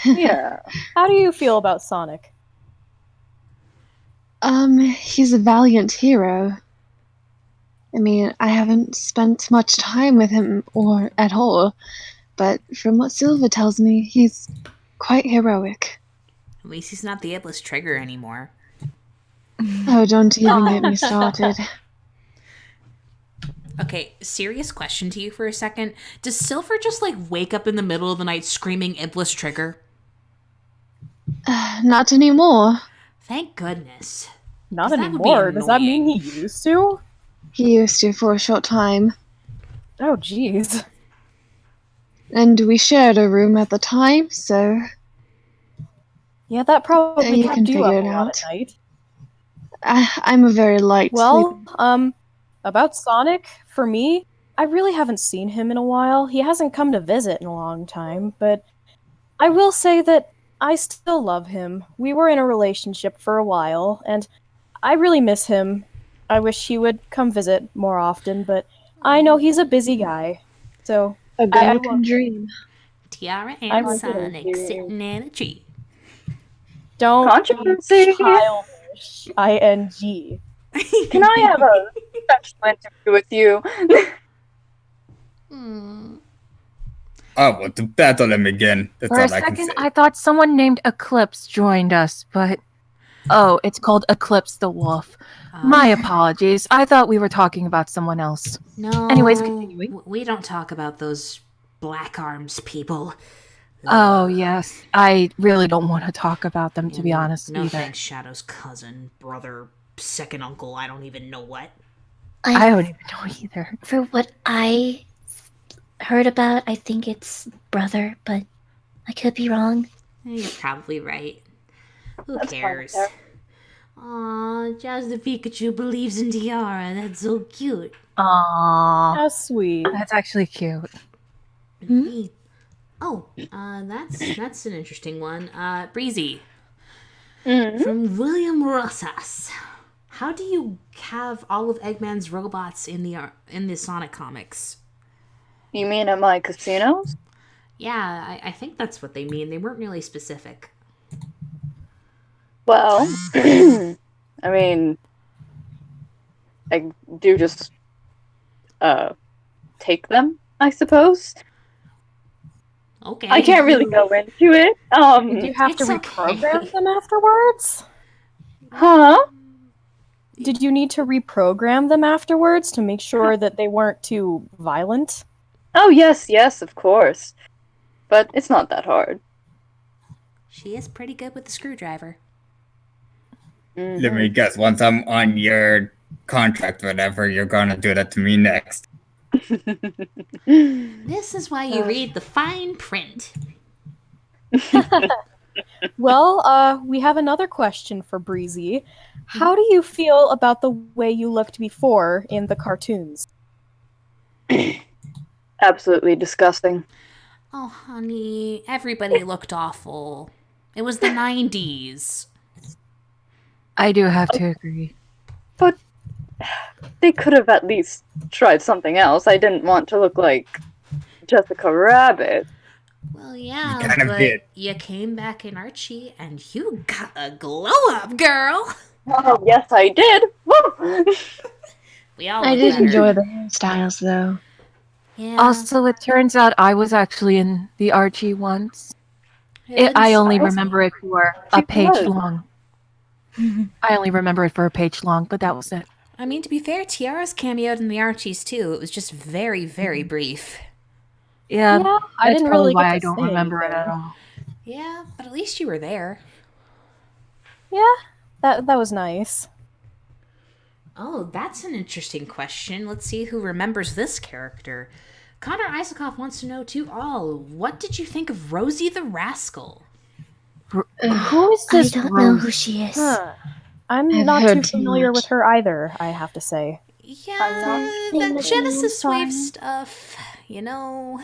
Yeah. How do you feel about Sonic? He's a valiant hero. I mean, I haven't spent much time with him or at all, but from what Silva tells me, he's quite heroic. At least he's not the Alyst trigger anymore. Oh, don't even get me started. Okay, serious question to you for a second. Does Silver just wake up in the middle of the night screaming Iblis trigger? Not anymore. Thank goodness. Not 'Cause that would be anymore. Does that mean annoying. he used to? He used to for a short time. Oh, jeez. And we shared a room at the time, so Yeah, that probably You kept can you figure up it a lot out. at night. I'm a very light sleeper. Well, about Sonic, for me, I really haven't seen him in a while. He hasn't come to visit in a long time, but I will say that I still love him. We were in a relationship for a while, and I really miss him. I wish he would come visit more often, but I know he's a busy guy. So, A I girl will- can dream. Tiara I and will Sonic do. sitting in a tree. don't Controversy. be childish. ING. Can I have a special interview with you? I want to battle him again. That's For a all I can second, say. I thought someone named Eclipse joined us, but oh, it's called Eclipse the Wolf. My apologies. I thought we were talking about someone else. No. Anyways, continuing. We don't talk about those Black Arms people. Oh yes, I really don't want to talk about them, to be honest. No either. thanks, Shadow's cousin, brother, second uncle, I don't even know what. I don't even know either. For what I heard about, I think it's brother, but I could be wrong. You're probably right. Who That's fine cares? there. Aw, Jazz the Pikachu believes in Tiara. That's so cute. Aww, How sweet. that's actually cute. Neat. Oh, that's an interesting one. Breezy. Mhm. From William Rosas. How do you have all of Eggman's robots in the Sonic comics? You mean at my casinos? Yeah, I think that's what they mean. They weren't really specific. Well, I mean, I do just take them, I suppose. Okay. I can't really go into it. Did you have to It's okay. reprogram them afterwards? Huh? Did you need to reprogram them afterwards to make sure that they weren't too violent? Oh, yes, of course. But it's not that hard. She is pretty good with the screwdriver. Let me guess. Once I'm on your contract, whatever, you're gonna do that to me next. This is why you read the fine print. Well, we have another question for Breezy. How do you feel about the way you looked before in the cartoons? Absolutely disgusting. Oh, honey, everybody looked awful. It was the 90s. I do have to agree. But they could have at least tried something else. I didn't want to look like Jessica Rabbit. Well, yeah, kind of but did. you came back in Archie and you got a glow up, girl. Oh, yes, I did. Woo! We all I look did better. enjoy the hairstyles, though. Yeah. Also, it turns out I was actually in the Archie once. it I didn't only surprise remember me. it for She a page was. long. I only remember it for a page long, but that was it. I mean, to be fair, Tiara's cameoed in the Archies too. It was just very, very brief. Yeah, Yeah, I that's didn't probably really why get I to don't say remember it anything. at all. Yeah, but at least you were there. Yeah, that was nice. Oh, that's an interesting question. Let's see who remembers this character. Connor Isakoff wants to know to all, what did you think of Rosie the Rascal? Who is I this don't know Rose? who she is. Huh. I'm I've not heard too too familiar much. with her either, I have to say. Yeah, Something that with Genesis you, Wave sorry. stuff, you know.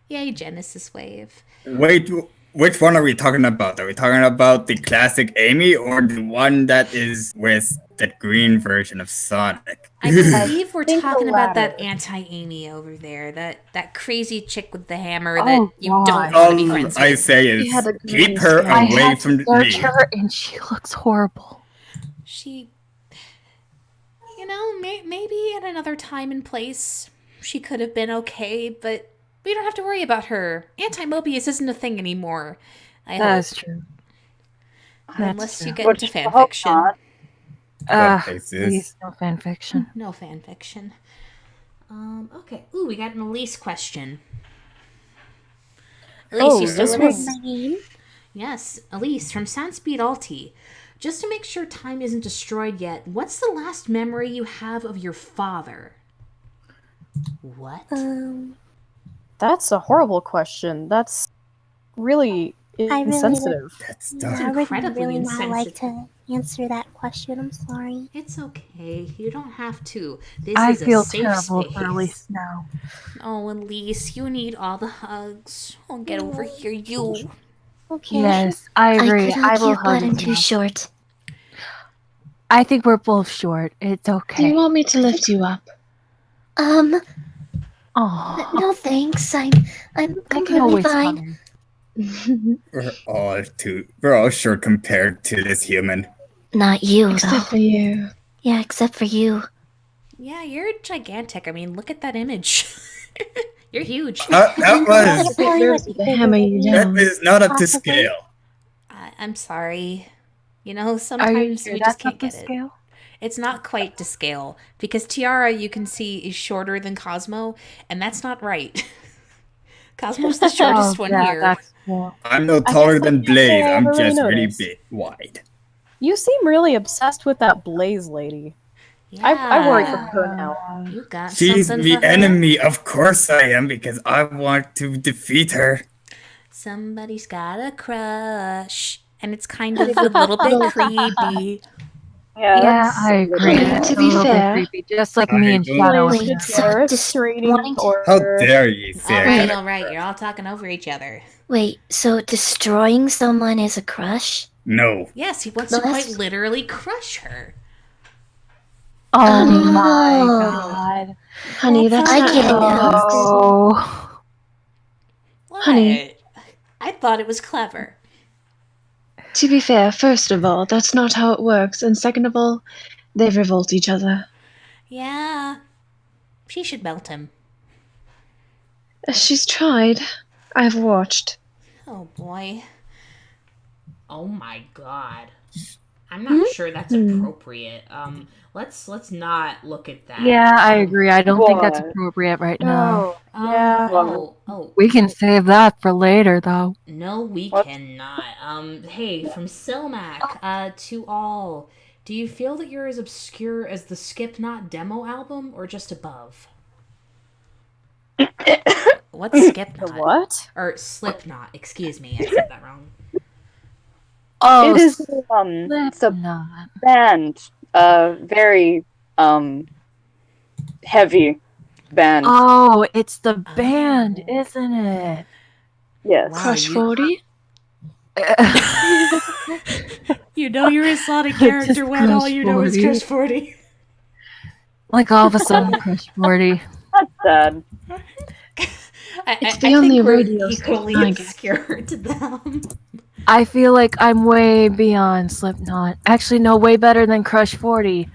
Yay, Genesis Wave. Wait, which one are we talking about? Are we talking about the classic Amy or the one that is with that green version of Sonic? I believe we're think the talking about that latter. anti-Amy over there. That crazy chick with the hammer Oh, that you don't God. want to be All friends I with. say She is had a keep green her skin. I away had from to search me. her, and she looks horrible. She, you know, maybe at another time and place, she could have been okay, but we don't have to worry about her. Anti-Mobius isn't a thing anymore. I hope. That's true. Unless you true. get Which into I fan hope fiction. not. Please, no fan fiction. No fan fiction. Okay. Ooh, we got an Elise question. Elise, Oh, you still this with was- us? My name? Yes, Elise from Soundspeed Alti. Just to make sure time isn't destroyed yet, what's the last memory you have of your father? What? That's a horrible question. That's really really insensitive. That's Yeah, dumb. I would incredibly really not like insensitive. to answer that question. I'm sorry. It's okay. You don't have to. This I is a feel safe terrible space. for Elise now. Oh, Elise, you need all the hugs. Oh, get over here, you. Okay. Yes, I agree. I I could will have hug gotten you. too short. I think we're both short. It's Do okay. you want me to lift you up? Oh, No thanks. I'm I can completely always fine. hug you. We're all short compared to this human. Not you, Except though. for you. Yeah, except for you. Yeah, you're gigantic. I mean, look at that image. You're huge. That was Probably There's would the be hammer you bigger that down. is not up to Possibly. scale. I'm sorry. You know, Are you sometimes sure we just that's can't up to get it. scale? It's not quite to scale because Tiara, you can see, is shorter than Cosmo, and that's not right. Cosmo's the shortest one yeah, here. that's cool. I'm no taller than can't say Blaze. I I'm ever really just really noticed. big, wide. You seem really obsessed with that Blaze lady. I worry for her now. You got She's something the for her? enemy. Of course I am, because I want to defeat her. Somebody's got a crush, and it's kind of a little bit creepy. Yeah, Yeah, that's I agree. Okay, It's to a be little fair- bit creepy, just like me and I don't- Shadow. Wait, Blaze so Earth just trading wanting to- order. How dare you say I All got a right, crush? you're all talking over each other. Wait, so destroying someone is a crush? No. Yes, he wants No, to quite that's- literally crush her. Oh my Oh. god. Honey, that's I not get it how it now. works. Oh. What? Honey. I thought it was clever. To be fair, first of all, that's not how it works, and second of all, they revolt each other. Yeah. She should melt him. She's tried. I've watched. Oh boy. Oh my god. I'm not sure that's Hmm. appropriate. Let's not look at that. Yeah, I agree. I don't think that's What? appropriate right now. No. Yeah. Oh, We can save that for later, though. no, we What? cannot. Hey, from Silmac, to all, do you feel that you're as obscure as the Skip Not demo album, or just above? What's Skip The Not? what? Or Slipknot, excuse me, I said that wrong. Oh, It is it's a Slipknot. band, very heavy band. Oh, it's the band, isn't it? Yes. Wow, Crush 40? You know you're a Sonic Just character when all Crush you know is 40. Crush 40. Like all of a sudden, Crush 40. That's sad. It's the only think we're radio equally station I get. obscure to them. I feel like I'm way beyond Slipknot. Actually, no, way better than Crush 40.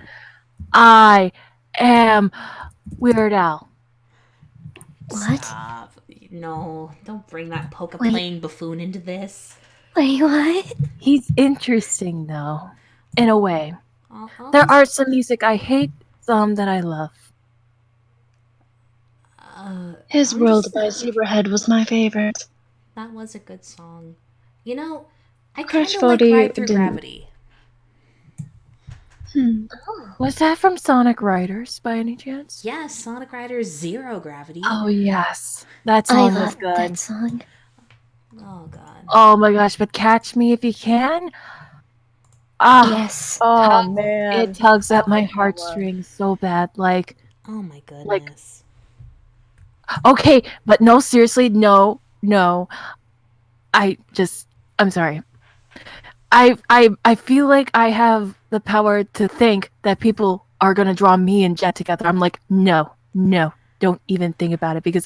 I am Weird Al. What? Stop. No, don't bring that polka Wait. playing buffoon into this. Wait, what? He's interesting, though, in a way. Uh-huh. There are some music I hate, some that I love. His I'm World just- by Zebrahead was my favorite. That was a good song. You know, I Crush kind of like 40 Ride Through didn't- Gravity. Was that from Sonic Riders, by any chance? Yes, Sonic Riders Zero Gravity. Oh, yes. That I song was love good. that song. Oh, God. Oh my gosh, but Catch Me If You Can? Ah, Yes. Oh man. it tugs at my like that one. heartstrings so bad. Like, Oh, my goodness. okay, but no, seriously, no. I'm sorry. I feel like I have the power to think that people are gonna draw me and Jet together. I'm like, no, don't even think about it because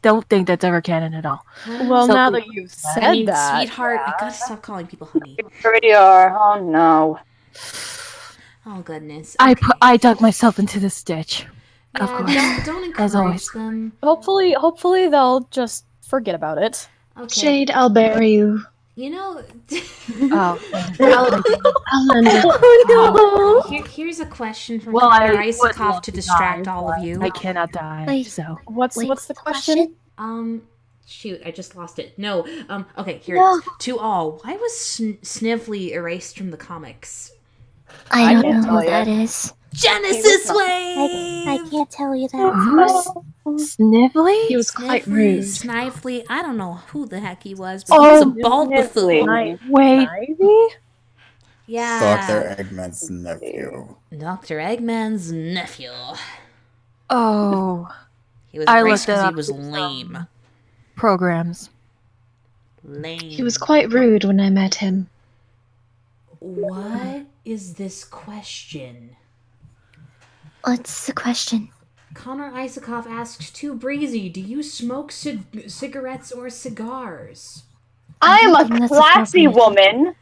don't think that's ever canon at all. Well, So- now that you've said I mean, that, sweetheart, I gotta stop calling people honey. Pretty are. Oh no. Oh, goodness. I dug myself into this ditch. Yeah, of course. Don't As encourage always. them. hopefully they'll just forget about it. Okay. Shade, I'll bury you. You know, Oh, I'll lend it. Oh here's a question from well, Connor I would Isakov love to to distract die, all of but you. I cannot die. Wait. So What's Wait, the question? Shoot, I just lost it. No, okay, here No. it is. To all, why was Snively erased from the comics? I don't can't know tell who ya. that is. Genesis I Wave! can't tell you that. Snively? He was quite Snively, rude. Snively, I don't know who the heck he was, but he was a bald buffoon. Snively. Wait, Ivy? Yeah. Dr. Eggman's nephew. Dr. Eggman's nephew. oh, He was I erased looked it because he up. was It's, lame. programs. Lame. He was quite rude when I met him. What is this question? What's the question? Connor Isakov asks, Too Breezy, do you smoke cigarettes or cigars? I am think a that's classy appropriate. woman.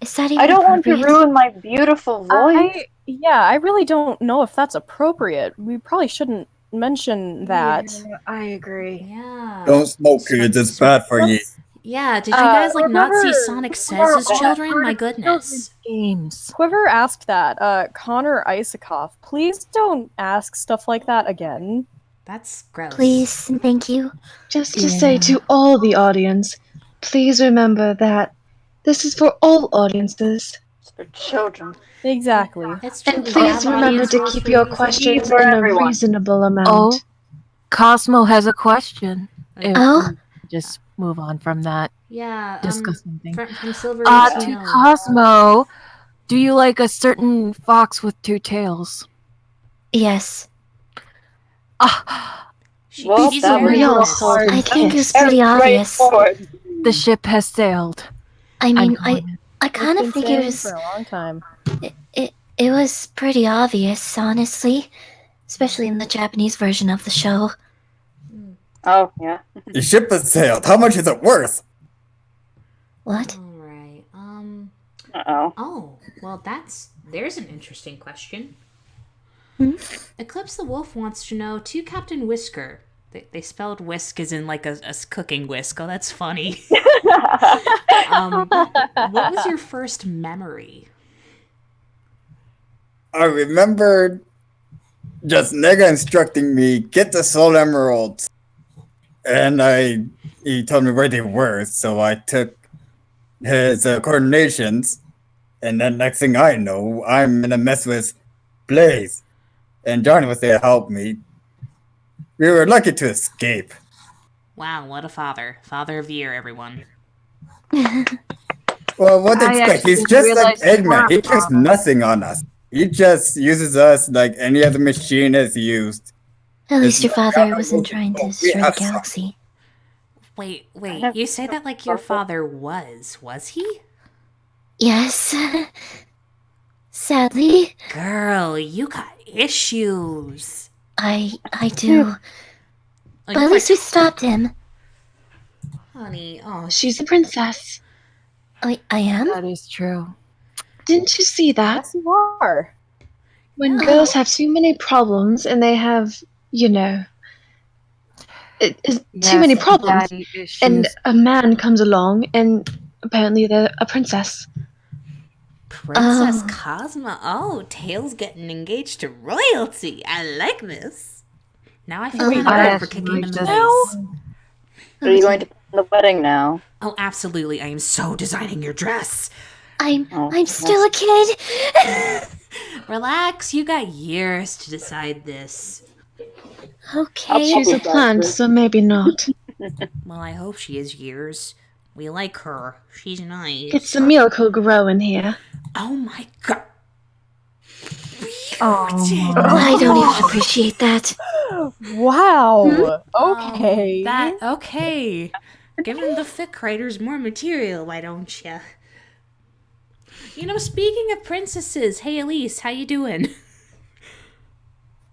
Is that even I don't want to appropriate? ruin my beautiful voice. I really don't know if that's appropriate. We probably shouldn't mention that. I agree. Yeah. Don't smoke kids, it's bad for you. Yeah, did you guys not see remember- Sonic Says as children? My goodness. Children's games. Whoever asked that, Connor Isakov, please don't ask stuff like that again. That's gross. Please and thank you. Just to say to all the audience, please remember that this is for all audiences. It's for children. Exactly. It's true. And we please have remember audience to rules keep for your you. questions for in a everyone. reasonable amount. Oh, Cosmo has a question. If Oh? we just move on from that Yeah. disgusting thing. From Silver To East, no. Cosmo, do you like a certain fox with two tails? Yes. Ah, Well, She's that very was real honest. hard. I think it's Very pretty obvious. straightforward. the ship has sailed. I mean, I'm going. I kind It's of been think it saying was for a long time. it was pretty obvious, honestly, especially in the Japanese version of the show. Oh, yeah. The ship has sailed. How much is it worth? What? All right. Uh-oh. Oh, well, there's an interesting question. Hmm? Eclipse the Wolf wants to know, to Captain Whisker. They spelled whisk as in like a cooking whisk. Oh, that's funny. What was your first memory? I remember just Nega instructing me, get the soul emeralds. And he told me where they were, so I took his coordinations. And then next thing I know, I'm in a mess with Blaze. And Johnny was there to help me. We were lucky to escape. Wow, what a father. Father of the year, everyone. Well, what I expect? He's actually just like realized you were Eggman. He a checks father. nothing on us. He just uses us like any other machine is used. At It's least your not father wasn't valuable. trying to We destroy the have some. galaxy. Wait, never you say that like your father was he? Yes. Sadly, Girl, you got issues. I do. But at least we stopped him. Honey, She's a princess. I am? That is true. Didn't you see that? Yes, you are. When Yeah. girls have too many problems and they have, you know, too many problems, daddy issues. and a man comes along and apparently they're a princess. Princess Oh. Cosmo. Oh, Tails getting engaged to royalty. I like this. Now I feel Wait, kind of I bad for actually kicking him in the just- face. Are you going to plan the wedding now? Oh, absolutely. I am so designing your dress. I'm Oh, still a kid. Relax, you got years to decide this. Okay. She's a plant, so maybe not. Well, I hope she is years. We like her. She's nice. It's a miracle growing here. Oh my god. Oh, I don't even appreciate that. Wow. Okay. Okay. Give him the fic writers more material, why don't ya? You know, speaking of princesses, hey Elise, how you doing?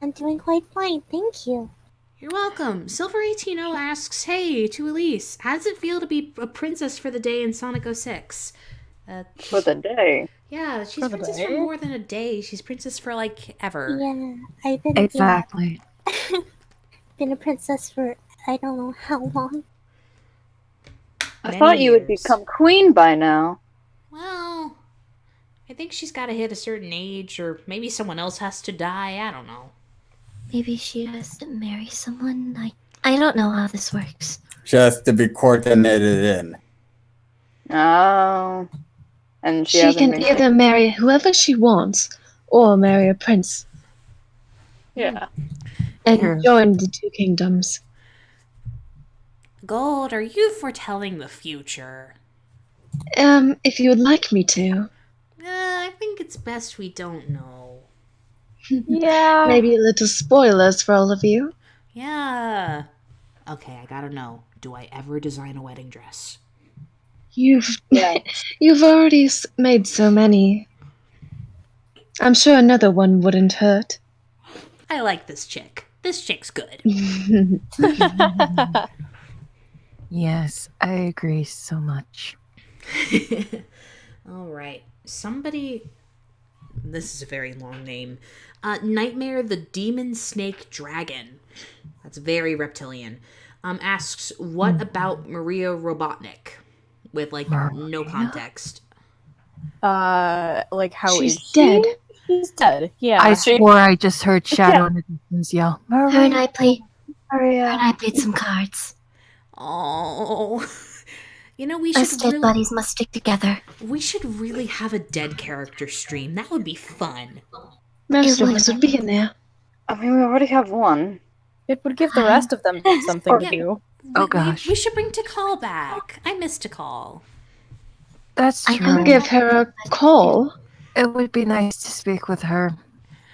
I'm doing quite fine, thank you. You're welcome. Silver18 asks, hey, to Elise, how does it feel to be a princess for the day in Sonic 06? For the day. Yeah, she's For the princess day? for more than a day. She's princess for, like, ever. Yeah, I've been exactly. been a princess for I don't know how long. I Many thought you would years. become queen by now. Well, I think she's got to hit a certain age, or maybe someone else has to die. I don't know. Maybe she has to marry someone. I don't know how this works. Just to be coordinated in. Oh. And she She hasn't can been. either marry whoever she wants or marry a prince Yeah. and True. join the two kingdoms. Gold, are you foretelling the future? If you would like me to. I think it's best we don't know. Yeah. Maybe a little spoilers for all of you. Yeah. Okay, I gotta know. Do I ever design a wedding dress? You've Yeah. you've already made so many. I'm sure another one wouldn't hurt. I like this chick. This chick's good. Yes, I agree so much. All right. Somebody. This is a very long name. Nightmare the Demon Snake Dragon. That's very reptilian. Asks, what about Maria Robotnik? With, like, no context. Like how She's is she? dead. She's dead. Yeah. I swore I just heard Shadow in the distance yell. Her and I played. Her and Maria. I played some cards. Oh. You know, Us dead bodies must stick together. we should really have a dead character stream. That would be fun. Most It of would. us would be in there. I mean, we already have one. It would give the rest of them something to do. Oh, gosh. We should bring Tikal back. I miss Tikal. That's I true. know. Give her a call. It would be nice to speak with her,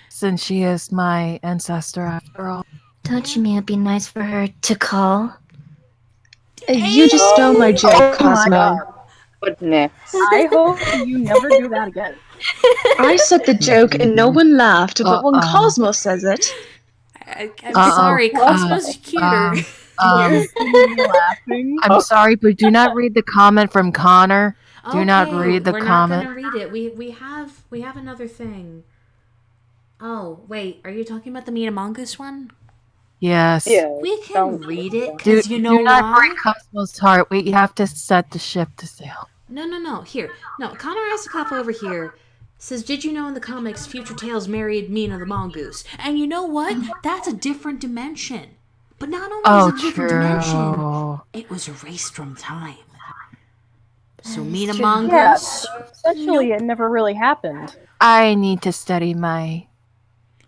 since she is my ancestor after all. Don't you mean it'd be nice for her to call? You just stole my joke, Cosmo. Goodness. I hope you never do that again. I said the joke and no one laughed, but when Cosmo says it, I'm Uh-oh. sorry, Cosmo's cuter. Laughing. I'm sorry, but do not read the comment from Connor. Do not read the we're comment. not gonna read it. We have another thing. Oh wait, are you talking about the Mina Mongoose one? Yes. Yeah. We can Don't- read it Do, because you know do not why? break Cosmo's heart. We have to set the ship to sail. No. Here, no. Connor Isikoff over here says, "Did you know in the comics, Future Tales married Mina the Mongoose?" And you know what? That's a different dimension. But not only Oh, is it a different dimension, true. it was erased from time. So Mina true. Yeah, Mongoose. essentially it never really happened. I need to study my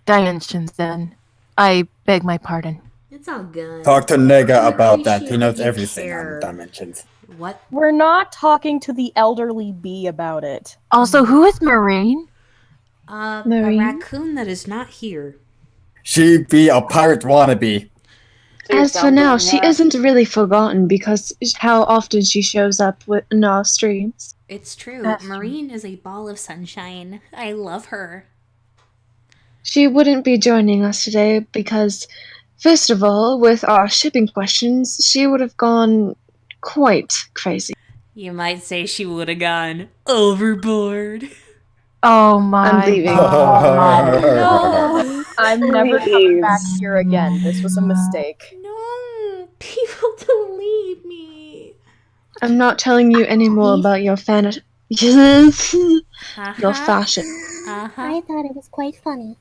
dimensions then. I beg my pardon. It's all good. Talk to Nega I about that. He appreciate knows that you everything on care. dimensions. What? We're not talking to the elderly bee about it. Also, who is Marine? A Marine? raccoon that is not here. She be a pirate wannabe. As for now, she isn't really forgotten because how often she shows up in our streams. It's true. That's true. Marine is a ball of sunshine. I love her. She wouldn't be joining us today because, first of all, with our shipping questions, she would have gone quite crazy. You might say she would have gone overboard. Oh my I'm leaving. god. No! I'm never coming back Please. here again. This was a mistake. No, people don't leave me. I'm not telling you any more about your your fashion. Uh-huh. I thought it was quite funny.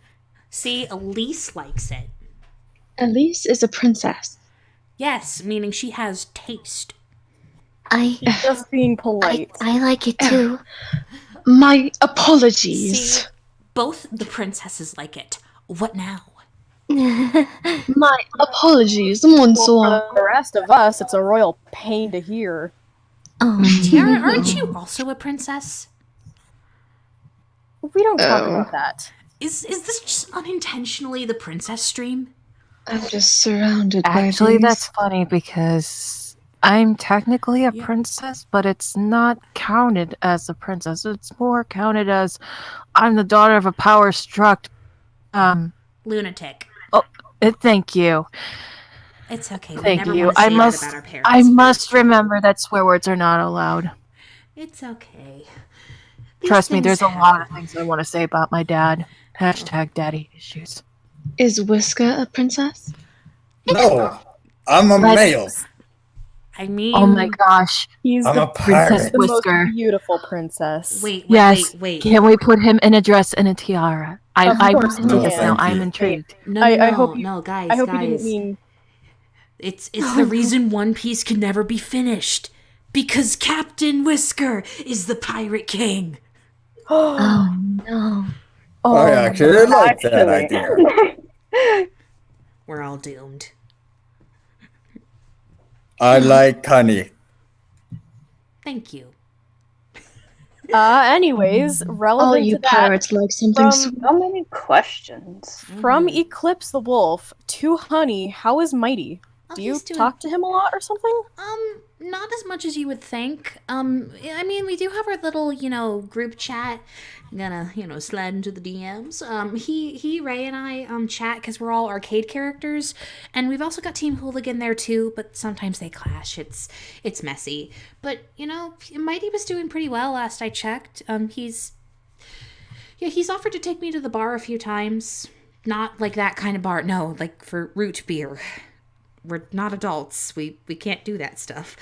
See, Elise likes it. Elise is a princess. Yes, meaning she has taste. I Just being polite. I like it too. My apologies. See, both the princesses like it. What now? My apologies, Well, Monsieur. for the rest of us, it's a royal pain to hear. Oh, Tiara, aren't you also a princess? We don't talk Oh. about that. Is this just unintentionally the princess stream? I'm just surrounded Actually, by things. that's funny because I'm technically a princess, but it's not counted as a princess. It's more counted as I'm the daughter of a power-struck. Lunatic. Thank you. It's okay. We Thank never you. want to say I that must. about our parents. I must remember that swear words are not allowed. It's okay. These Trust me, things there's a happen. lot of things I want to say about my dad. Hashtag daddy issues. Is Whisker a princess? No, I'm a Let's- male. I mean, Oh my gosh. He's I'm the, a Princess pirate. the most Whisker. beautiful princess. wait, Yes. wait. Can we put him in a dress and a tiara? Of I course want to we do this can. now. I'm Wait. intrigued. No, I hope you- no, guys, I hope guys. you didn't mean. It's the reason One Piece can never be finished. Because Captain Whisker is the Pirate King. oh no. I actually like that Actually. idea. We're all doomed. I like honey. Thank you. Anyways, relevant All you to that, pirates like something from- sweet. So many questions. from Eclipse the Wolf to Honey, how is Mighty? Oh, Do you he's doing- talk to him a lot or something? Not as much as you would think. I mean, we do have our little, group chat. I'm gonna, slide into the DMs. He, Ray, and I, chat because we're all arcade characters, and we've also got Team Hooligan there too. But sometimes they clash. It's messy. But Mighty was doing pretty well last I checked. He's offered to take me to the bar a few times. Not like that kind of bar. No, like for root beer. We're not adults. We can't do that stuff.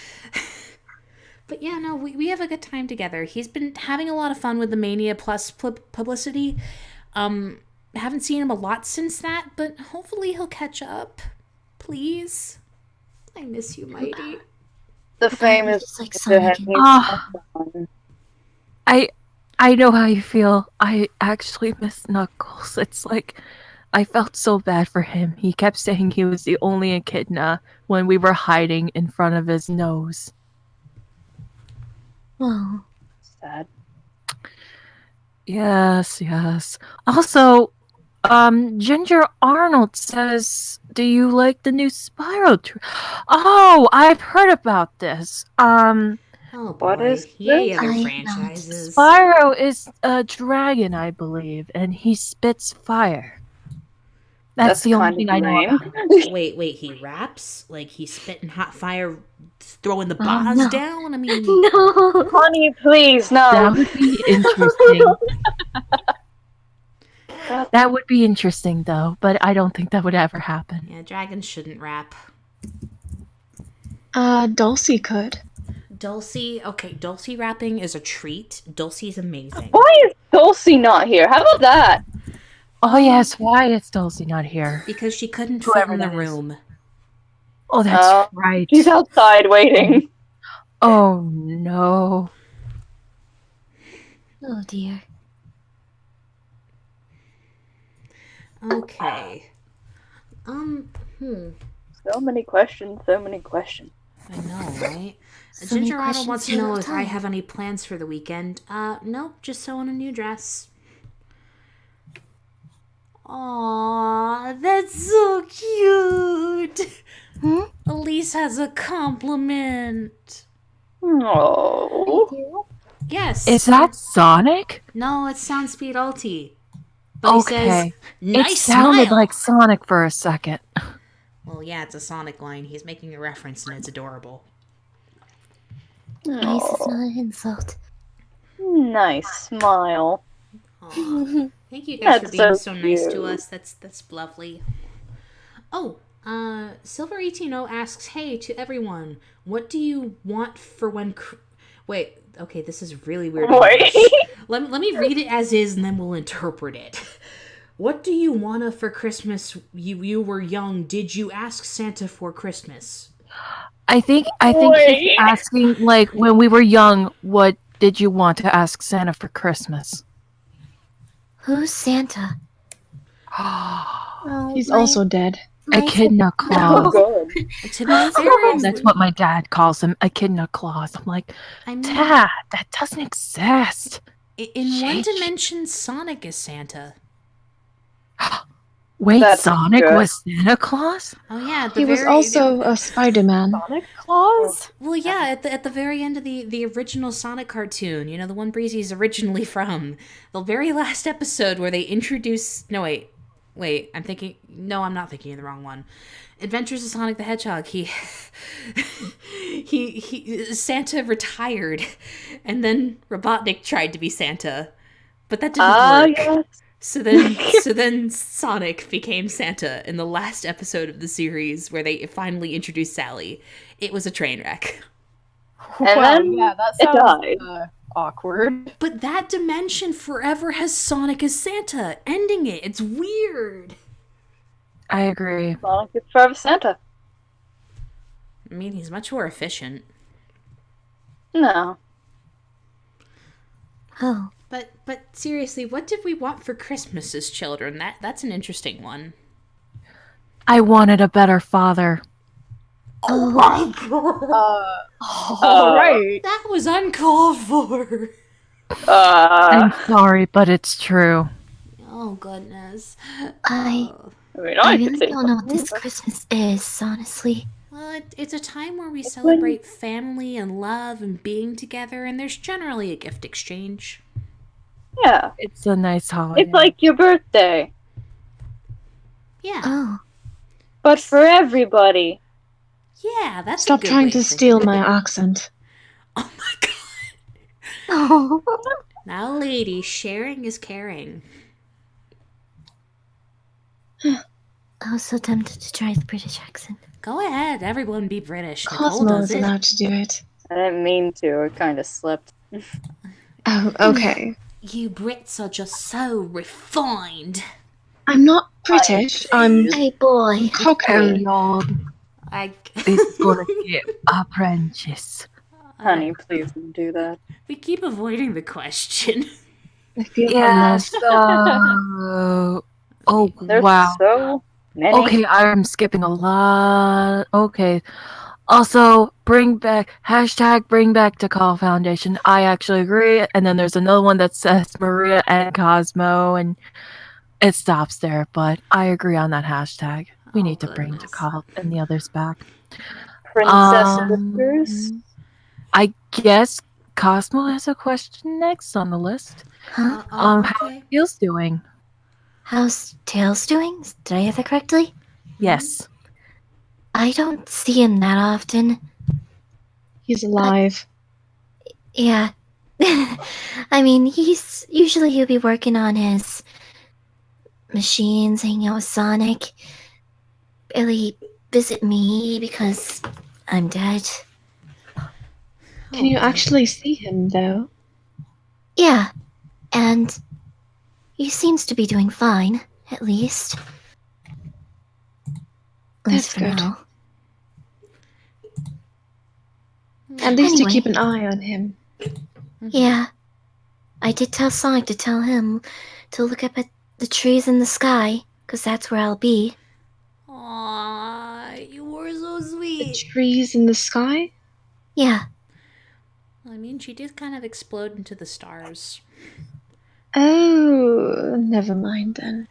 But yeah, no, we have a good time together. He's been having a lot of fun with the Mania Plus publicity. Haven't seen him a lot since that, but hopefully he'll catch up. Please. I miss you, Mighty. The famous just like Sonic. I know how you feel. I actually miss Knuckles. It's like I felt so bad for him. He kept saying he was the only Echidna when we were hiding in front of his nose. Oh. sad. Yes. Also, Ginger Arnold says, "Do you like the new Spyro Oh, I've heard about this. Oh boy. What is Yay, this? other I know. franchises. Spyro is a dragon, I believe, and he spits fire. That's the only thing I know lame. about. Wait, he raps? Like he's spitting hot fire, throwing the bars no. down? I mean, No. Honey, please, no. That would be interesting. That would be interesting, though, but I don't think that would ever happen. yeah, dragons shouldn't rap. Dulcie could. Dulcie rapping is a treat. Dulcie's amazing. Why is Dulcie not here? How about that? Oh, yes, why is Dulcie not here? Because she couldn't fit Whoever in the that is. room. Oh, that's Oh, right. She's outside waiting. Oh, no. Oh dear. Okay. So many questions, so many questions. I know, right? So many Ginger Otto questions wants to for know little if I time. have any plans for the weekend. No, just sewing a new dress. Aww, that's so cute. Hmm? Elise has a compliment. Oh. Yes. Is that Sonic? No, it's Soundspeed Ulti. But he says, Okay. nice It sounded smile. like Sonic for a second. Well, yeah, it's a Sonic line. He's making a reference and it's adorable. Nice is not an insult. Nice smile. Aw. Thank you guys for That's being so so nice to cute. us. That's lovely. Oh, Silver180 asks, hey, to everyone, what do you want for when... Wait, okay, this is really weird. Wait. Let me read it as is and then we'll interpret it. What do you wanna for Christmas? You were young. Did you ask Santa for Christmas? I think he's asking, like, when we were young, what did you want to ask Santa for Christmas? Who's Santa? Oh, He's my- also dead. Echidna Oh, Claus. good. To be fair, That's what my dad calls him, Echidna Claus. I'm like, I mean, Dad, that doesn't exist. in one Shit. dimension, Sonic is Santa. Wait, That's Sonic good. was Santa Claus? Oh yeah, He was also a Spider-Man. Sonic Claus? Well, yeah, at the very end of the original Sonic cartoon, you know, the one Breezy's originally from, the very last episode where they introduce... No, wait, I'm not thinking of the wrong one. Adventures of Sonic the Hedgehog, he Santa retired, and then Robotnik tried to be Santa, but that didn't work. Yes. So then Sonic became Santa in the last episode of the series where they finally introduced Sally. It was a train wreck. And Wow, then yeah, that it sounds died. awkward. But that dimension forever has Sonic as Santa, ending it. It's weird. I agree. Sonic is forever Santa. I mean, he's much more efficient. No. Oh, But seriously, what did we want for Christmas as children? That's an interesting one. I wanted a better father. Oh my god! Alright. That was uncalled for. I'm sorry, but it's true. Oh goodness. I I really could say don't know what something, this but- Christmas is, honestly. Well, it's a time where we when- celebrate family and love and being together, and there's generally a gift exchange. Yeah. It's a nice holiday. It's like your birthday, Yeah, Oh, but for everybody. yeah, that's Stop a good trying way to think steal of it. my accent. Oh my god! oh. Now, ladies, sharing is caring. I was so tempted to try the British accent. Go ahead, everyone be British. Nicole Cosmo does is it. allowed to do it. I didn't mean to. It kind of slipped. Oh, okay. You Brits are just so refined. I'm not British. I'm Hey, boy. Cockney. Lord, this is gonna get apprentice. Honey, please don't do that. We keep avoiding the question. I feel Yeah, homeless. so... Oh, There's wow. so many. Okay, I'm skipping a lot. Okay. Also, bring back the Call Foundation. I actually agree. And then there's another one that says Maria and Cosmo, and it stops there. But I agree on that hashtag. We Oh, need to bring goodness. Call and the others back. Princess Whiskers. I guess Cosmo has a question next on the list. Huh? How okay. feels doing? How's Tails doing? Did I hear that correctly? Yes. I don't see him that often. He's alive. Yeah. I mean, he'll be working on his machines, hanging out with Sonic. Barely visit me because I'm dead. Can you actually see him, though? Yeah, and he seems to be doing fine, at least. At least That's for good. now. At least you Anyway. keep an eye on him. Yeah. I did tell Sonic to tell him to look up at the trees in the sky, because that's where I'll be. Aww, you were so The sweet. trees in the sky? Yeah. I mean, she did kind of explode into the stars. Oh, never mind then.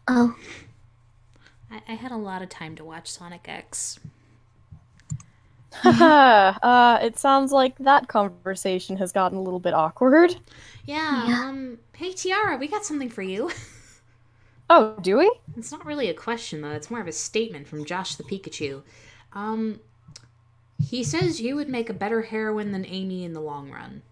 Oh, I had a lot of time to watch Sonic X. Haha, it sounds like that conversation has gotten a little bit awkward. Yeah, hey Tiara, we got something for you. Oh, do we? It's not really a question, though. It's more of a statement from Josh the Pikachu. He says you would make a better heroine than Amy in the long run.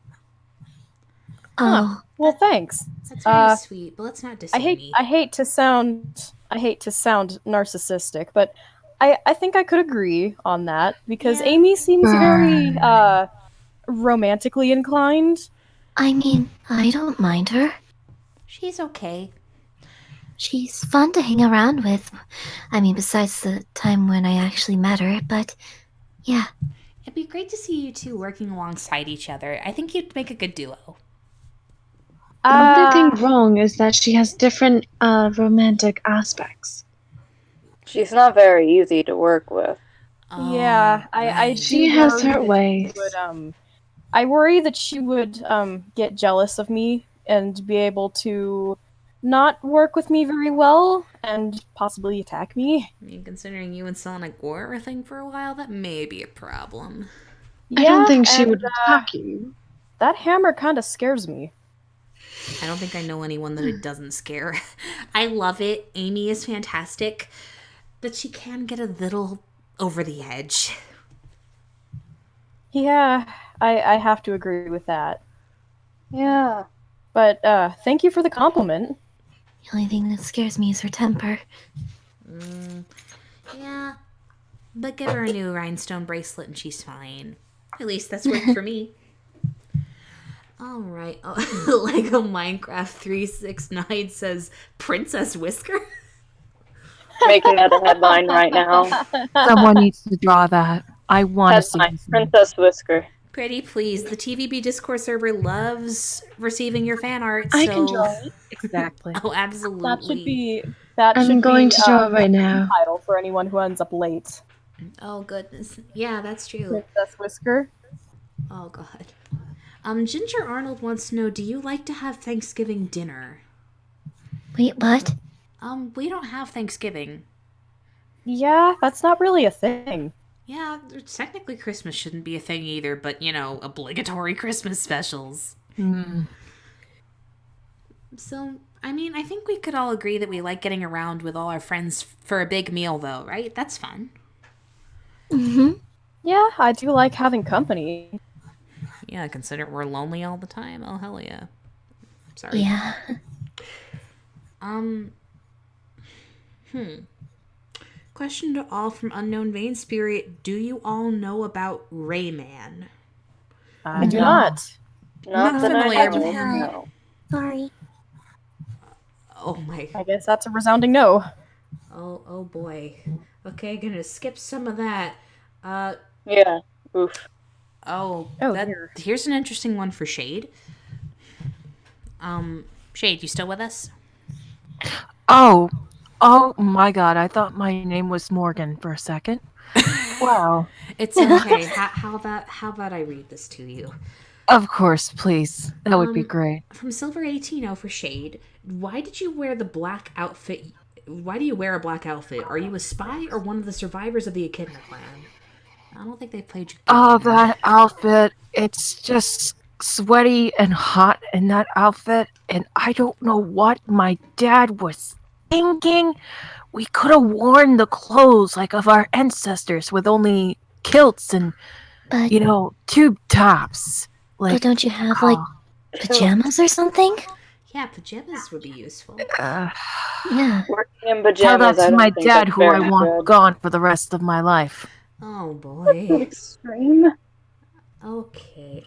oh. Well, thanks. That's very sweet, but let's not diss Amy. I hate to sound narcissistic, but I think I could agree on that because Yeah. Amy seems very romantically inclined. I mean, I don't mind her. She's okay. She's fun to hang around with. I mean, besides the time when I actually met her, but yeah. It'd be great to see you two working alongside each other. I think you'd make a good duo. The only thing wrong is that she has different romantic aspects. She's not very easy to work with. Yeah, I She do has worry her that she ways. would, I worry that she would get jealous of me and be able to not work with me very well and possibly attack me. I mean, considering you and Sonic were a thing for a while, that may be a problem. I don't think she and, would attack you. That hammer kind of scares me. I don't think I know anyone that it doesn't scare. I love it. Amy is fantastic, but she can get a little over the edge. Yeah, I have to agree with that. Yeah. But thank you for the compliment. The only thing that scares me is her temper. Yeah, but give her a new rhinestone bracelet and she's fine. At least that's worked for me. All right. Oh, Lego Minecraft 369 says Princess Whisker. Making that a headline right now. Someone needs to draw that. I want to see Headline, this. Princess Whisker. Pretty please. The TVB Discord server loves receiving your fan art. So... I can draw it. Exactly. Oh, absolutely. I'm going to draw it right now. Title for anyone who ends up late. Oh, goodness. Yeah, that's true. Princess Whisker. Oh, God. Ginger Arnold wants to know, do you like to have Thanksgiving dinner? Wait, what? We don't have Thanksgiving. Yeah, that's not really a thing. Yeah, technically Christmas shouldn't be a thing either, but, you know, obligatory Christmas specials. So, I mean, I think we could all agree that we like getting around with all our friends for a big meal, though, right? That's fun. Mm-hmm. Yeah, I do like having company. Yeah, consider we're lonely all the time. Oh, hell yeah. Sorry. Yeah. Question to all from Unknown Vein Spirit. Do you all know about Rayman? I do not. Not Not that I familiar know with of, him. no. Sorry. Oh my. I guess that's a resounding no. Oh boy. Okay, gonna skip some of that. Yeah. Oof. Oh, dear. Here's an interesting one for Shade. Shade, you still with us? Oh my God! I thought my name was Morgan for a second. Wow. It's okay. How about I read this to you? Of course, please. That would be great. From Silver 18 for Shade, why did you wear the black outfit? Why do you wear a black outfit? Are you a spy or one of the survivors of the Echidna clan? I don't think they played you. Oh, that outfit. It's just sweaty and hot in that outfit. And I don't know what my dad was thinking. We could have worn the clothes like of our ancestors with only kilts and, But, tube tops. but don't you have, like, pajamas or something? Yeah, pajamas would be useful. Yeah. Working in Tell pajamas, that I to don't my think dad that's who I very want good. gone for the rest of my life. Oh boy. Extreme. Okay.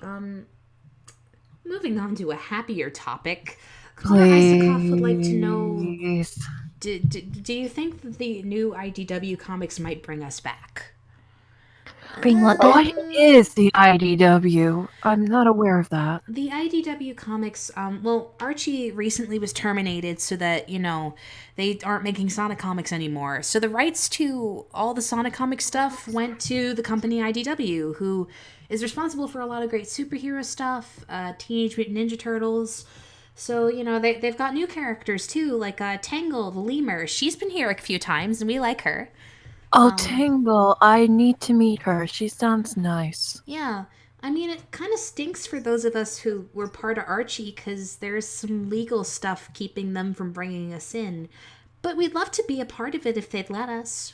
Moving on to a happier topic. Connor Isakoff would like to know: Please. do you think that the new IDW comics might bring us back? Bring what back? What is the IDW? I'm not aware of that. The IDW comics, well, Archie recently was terminated so that, they aren't making Sonic comics anymore. So the rights to all the Sonic comic stuff went to the company IDW, who is responsible for a lot of great superhero stuff, Teenage Mutant Ninja Turtles. So, they've got new characters too, like Tangle, the lemur. She's been here a few times and we like her. Oh, Tingle, I need to meet her. She sounds nice. Yeah. I mean, it kind of stinks for those of us who were part of Archie because there's some legal stuff keeping them from bringing us in. But we'd love to be a part of it if they'd let us.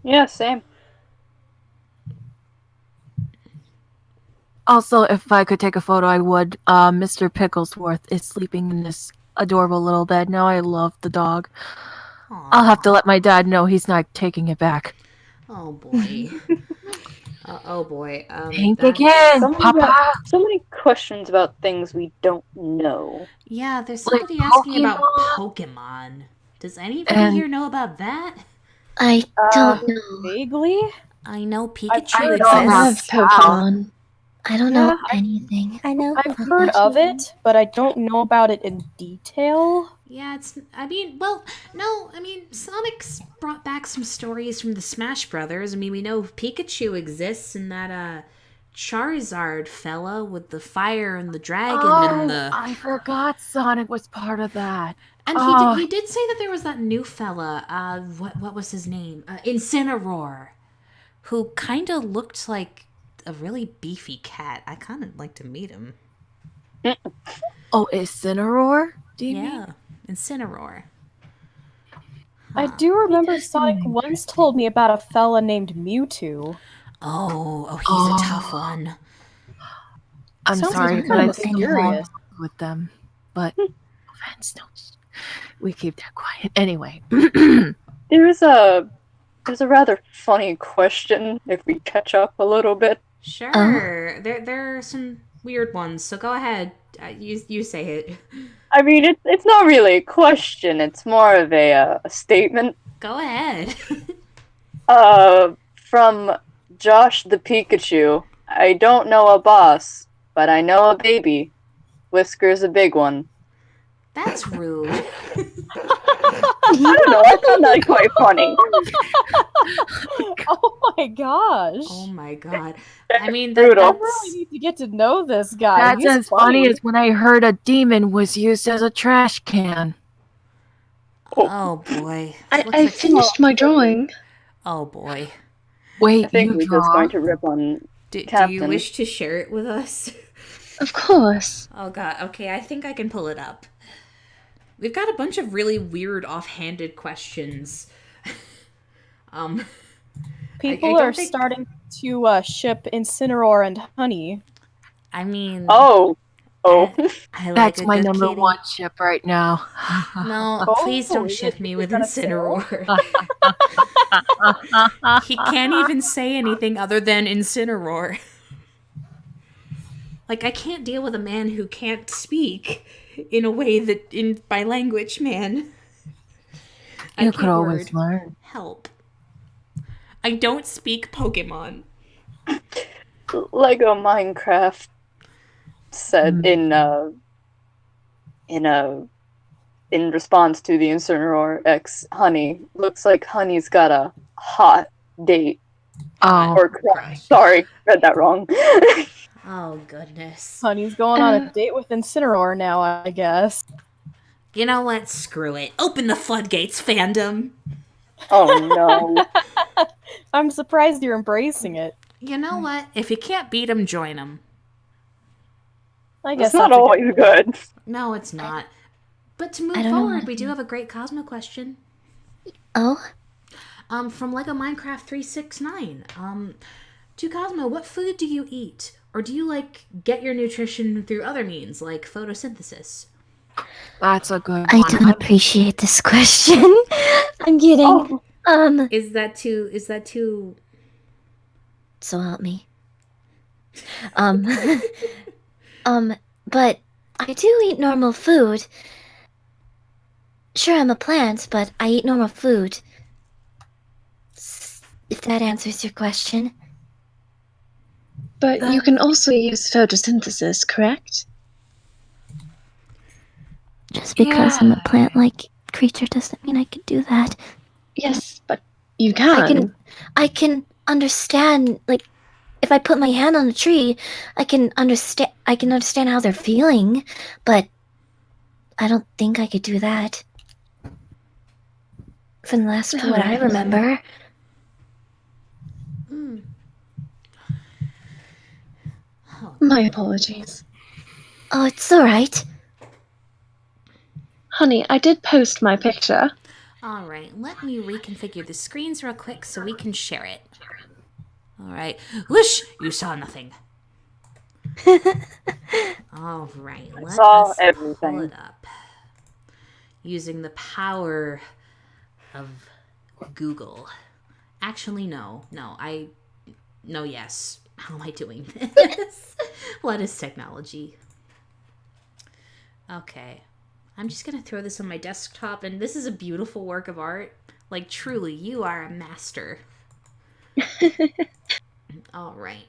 Yeah, same. Also, if I could take a photo, I would. Mr. Picklesworth is sleeping in this adorable little bed. Now I love the dog. Aww. I'll have to let my dad know he's not taking it back. Oh, boy. Oh, boy. Think again, Papa. So many questions about things we don't know. Yeah, there's Like somebody asking about Pokemon? Pokemon. Does anybody here know about that? I don't know. Vaguely? I know I've Pikachu heard I love exists. Pokemon. I don't know Yeah, anything. I know. I've heard of it, but I don't know about it in detail. Yeah, Sonic's brought back some stories from the Smash Brothers. I mean, we know Pikachu exists and that, Charizard fella with the fire and the dragon and the... I forgot Sonic was part of that. And he did say that there was that new fella, what was his name? Incineroar, who kind of looked like a really beefy cat. I kind of like to meet him. Oh, Incineroar? Do you mean? Yeah, Incineroar. I do remember Sonic once told me about a fella named Mewtwo. Oh, he's a tough one. I'm Sounds sorry, like but I kind of think I'm mysterious. with them. But fans don't. We keep that quiet. Anyway. There's a rather funny question if we catch up a little bit. Sure. There are some weird ones, so go ahead. You say it. I mean, it's not really a question. It's more of a statement. Go ahead. From Josh the Pikachu. I don't know a boss, but I know a baby. Whisker's a big one. That's rude. I don't know. I found that quite funny. Oh my gosh. Oh my god. I mean, Brutal. I really need to get to know this guy. That's He's as funny as when I heard a demon was used as a trash can. Oh boy. I finished my drawing. Oh boy. Wait, I think you we're just draw? going to rip on Do you Captain. wish to share it with us? Of course. Oh god. Okay, I think I can pull it up. We've got a bunch of really weird offhanded questions. People I are don't think- starting to ship Incineroar and Honey. I mean, Oh. I like That's a my good number kitty. one ship right now. No, Oh, please don't is ship it- me is with that a sale? Incineroar. He can't even say anything other than Incineroar. Like, I can't deal with a man who can't speak in a way that, by language, man. You could always learn. Help. I don't speak Pokemon. Lego Minecraft said in response to the Incineroar X Honey, looks like Honey's got a hot date. Oh, Or sorry, read that wrong. Oh, goodness. Honey's going on a date with Incineroar now, I guess. You know what? Screw it. Open the floodgates, fandom. Oh no. I'm surprised you're embracing it. You know what? If you can't beat him, join him. I guess It's not that's a always good. No, it's not. But to move I don't know forward, what we to do do. have a great Cosmo question. Oh? From Lego Minecraft 369. To Cosmo, what food do you eat? Or do you, get your nutrition through other means, like photosynthesis? that's a good I one. don't appreciate this question. I'm kidding. Oh. Is that too... So help me. But I do eat normal food. Sure, I'm a plant, but I eat normal food. If that answers your question. But you can also use photosynthesis, correct? Just because I'm a plant-like creature doesn't mean I could do that. Yes, but you can. I can understand, like, if I put my hand on a tree, I can understand how they're feeling, but I don't think I could do that. From the last what I remember. My apologies. Oh, it's alright. Honey, I did post my picture. Alright, let me reconfigure the screens real quick so we can share it. Alright. Whoosh! You saw nothing. Alright, let saw us everything. pull it up. Using the power of Google. Actually, no, yes. How am I doing this? What is technology? Okay. I'm just gonna throw this on my desktop, and this is a beautiful work of art. Like, truly, you are a master. Alright.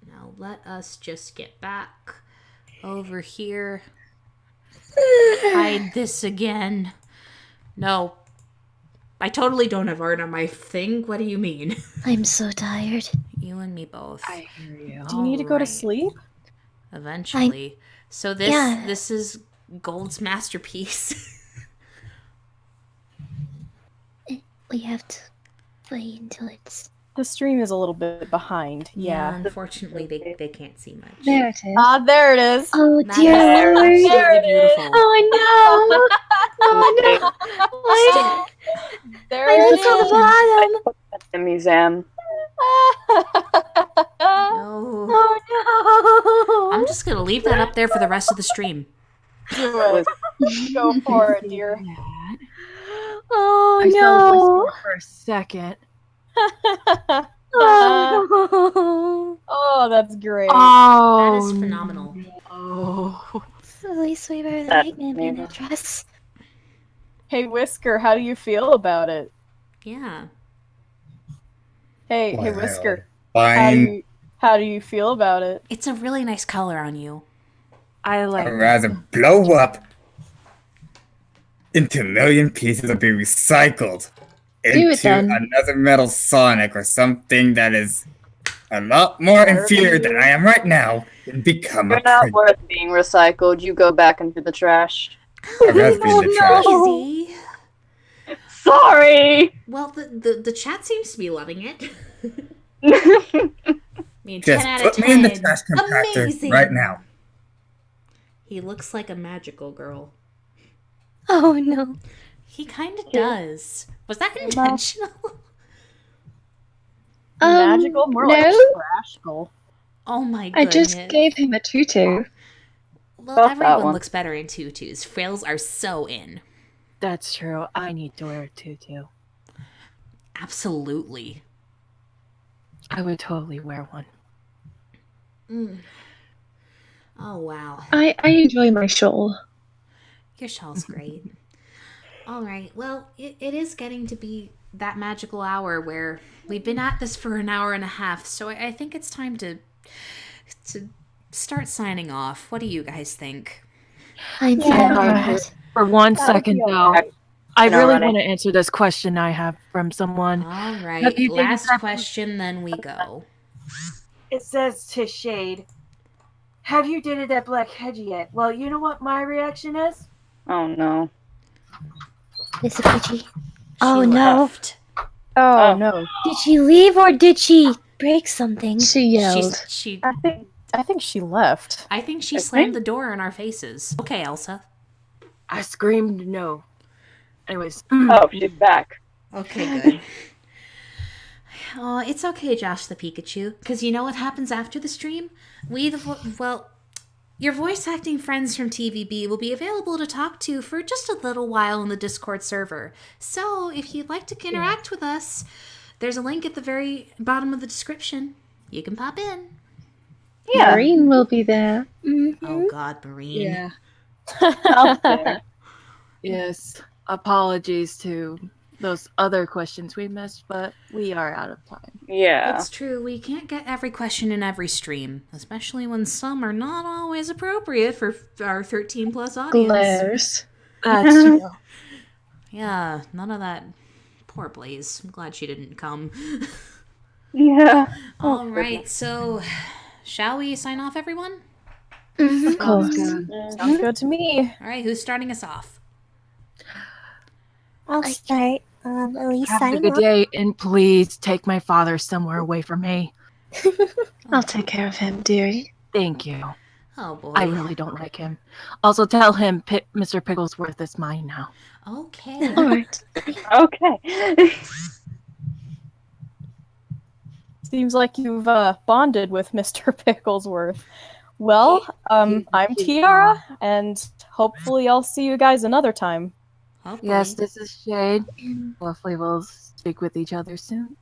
Now let us just get back over here. Hide this again. No. I totally don't have art on my thing. What do you mean? I'm so tired. You and me both. I hear you. Do you need to go to sleep? Eventually. So this is Gold's masterpiece. We have to wait until it's... The stream is a little bit behind. Yeah. Unfortunately, they can't see much. There it is. Ah, there it is. Oh, That dear is Lord. absolutely beautiful. Oh, no. Oh, no. There I it look at the is. bottom. At the museum. No. Oh, no. I'm just gonna leave that up there for the rest of the stream. Do it. Go for it, dear. Oh, I saw no. Whisker for a second. Oh. Oh, that's great. Oh, That is phenomenal. Oh, At least we better than That's Eggman being a amazing. dress. Hey, Whisker, how do you feel about it? Yeah. Hey, Well, Whisker, Fine. how do you feel about it? It's a really nice color on you. I like I'd rather blow up into a million pieces or be recycled Do it into then. another metal Sonic or something that is a lot more inferior than I am right now and become You're a not prince. worth being recycled. You go back into the trash. I'd rather be in the trash. Easy. Sorry! Well, the chat seems to be loving it. I mean, Just 10 out of put 10. me in the trash compactor Amazing. right now. He looks like a magical girl. Oh, no. He kind of does. Was that intentional? Magical? More like no. trashcal. Oh my I goodness. just gave him a tutu. Well, Felt that everyone one. looks better in tutus. Frills are so in. that's true. I need to wear a tutu. Absolutely. I would totally wear one. Oh, wow. I enjoy my shawl. Your shawl's great. All right. Well, it is getting to be that magical hour where we've been at this for an hour and a half, so I think it's time to start signing off. What do you guys think? I'm Yeah. sad. For one That would second, be though, alright. I know, really right? want to answer this question I have from someone. All Have right. you taken Last that- question, then we go. It says to Shade, have you dated that black hedge yet? Well, you know what my reaction is? Oh no. Miss Peachy. Oh, She no. left. Oh, Oh. no. Did she leave or did she break something? She yelled. She. I think she left. I think she I slammed think- the door in our faces. Okay, Elsa. I screamed no. Anyways, Oh, she's back. Okay, good. Oh, it's okay, Josh the Pikachu, because you know what happens after the stream? Your voice acting friends from TVB will be available to talk to for just a little while in the Discord server. So, if you'd like to interact with us, there's a link at the very bottom of the description. You can pop in. Yeah. Marine will be there. Oh God, Marine. Out there. yes, apologies to those other questions we missed, but we are out of time. Yeah. It's true, we can't get every question in every stream, especially when some are not always appropriate for our 13 plus audience. Glares. That's true. Yeah, none of that. Poor Blaze. I'm glad she didn't come. Yeah. All right, so shall we sign off, everyone? Of course. Sounds good to me. All right, who's starting us off? I'll start. Elise Have a signing good off. day, and please take my father somewhere away from me. I'll take care of him, dearie. Thank you. Oh boy. I really don't like him. Also, tell him Mr. Pigglesworth is mine now. Okay. All right. Okay. Seems like you've bonded with Mr. Picklesworth. Well, I'm Tiara, and hopefully I'll see you guys another time. Hopefully. Yes, this is Shade. Hopefully we'll speak with each other soon.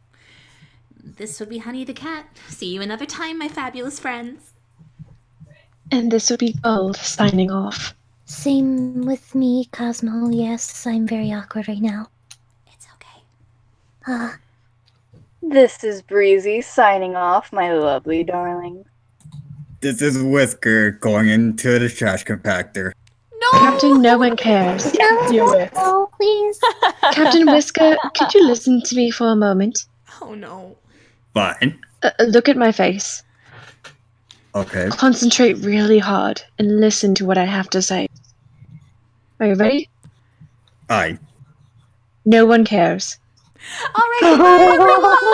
This would be Honey the Cat. See you another time, my fabulous friends. And this would be Gold signing off. Same with me, Cosmo. Yes, I'm very awkward right now. It's okay. This is Breezy signing off, my lovely darling. This is Whisker going into the trash compactor. No! Captain, no one cares. Do it. Oh, please. Captain Whisker, could you listen to me for a moment? Oh no. Fine. Look at my face. Okay. Concentrate really hard and listen to what I have to say. Are you ready? Aye. No one cares. All right, goodbye, everyone!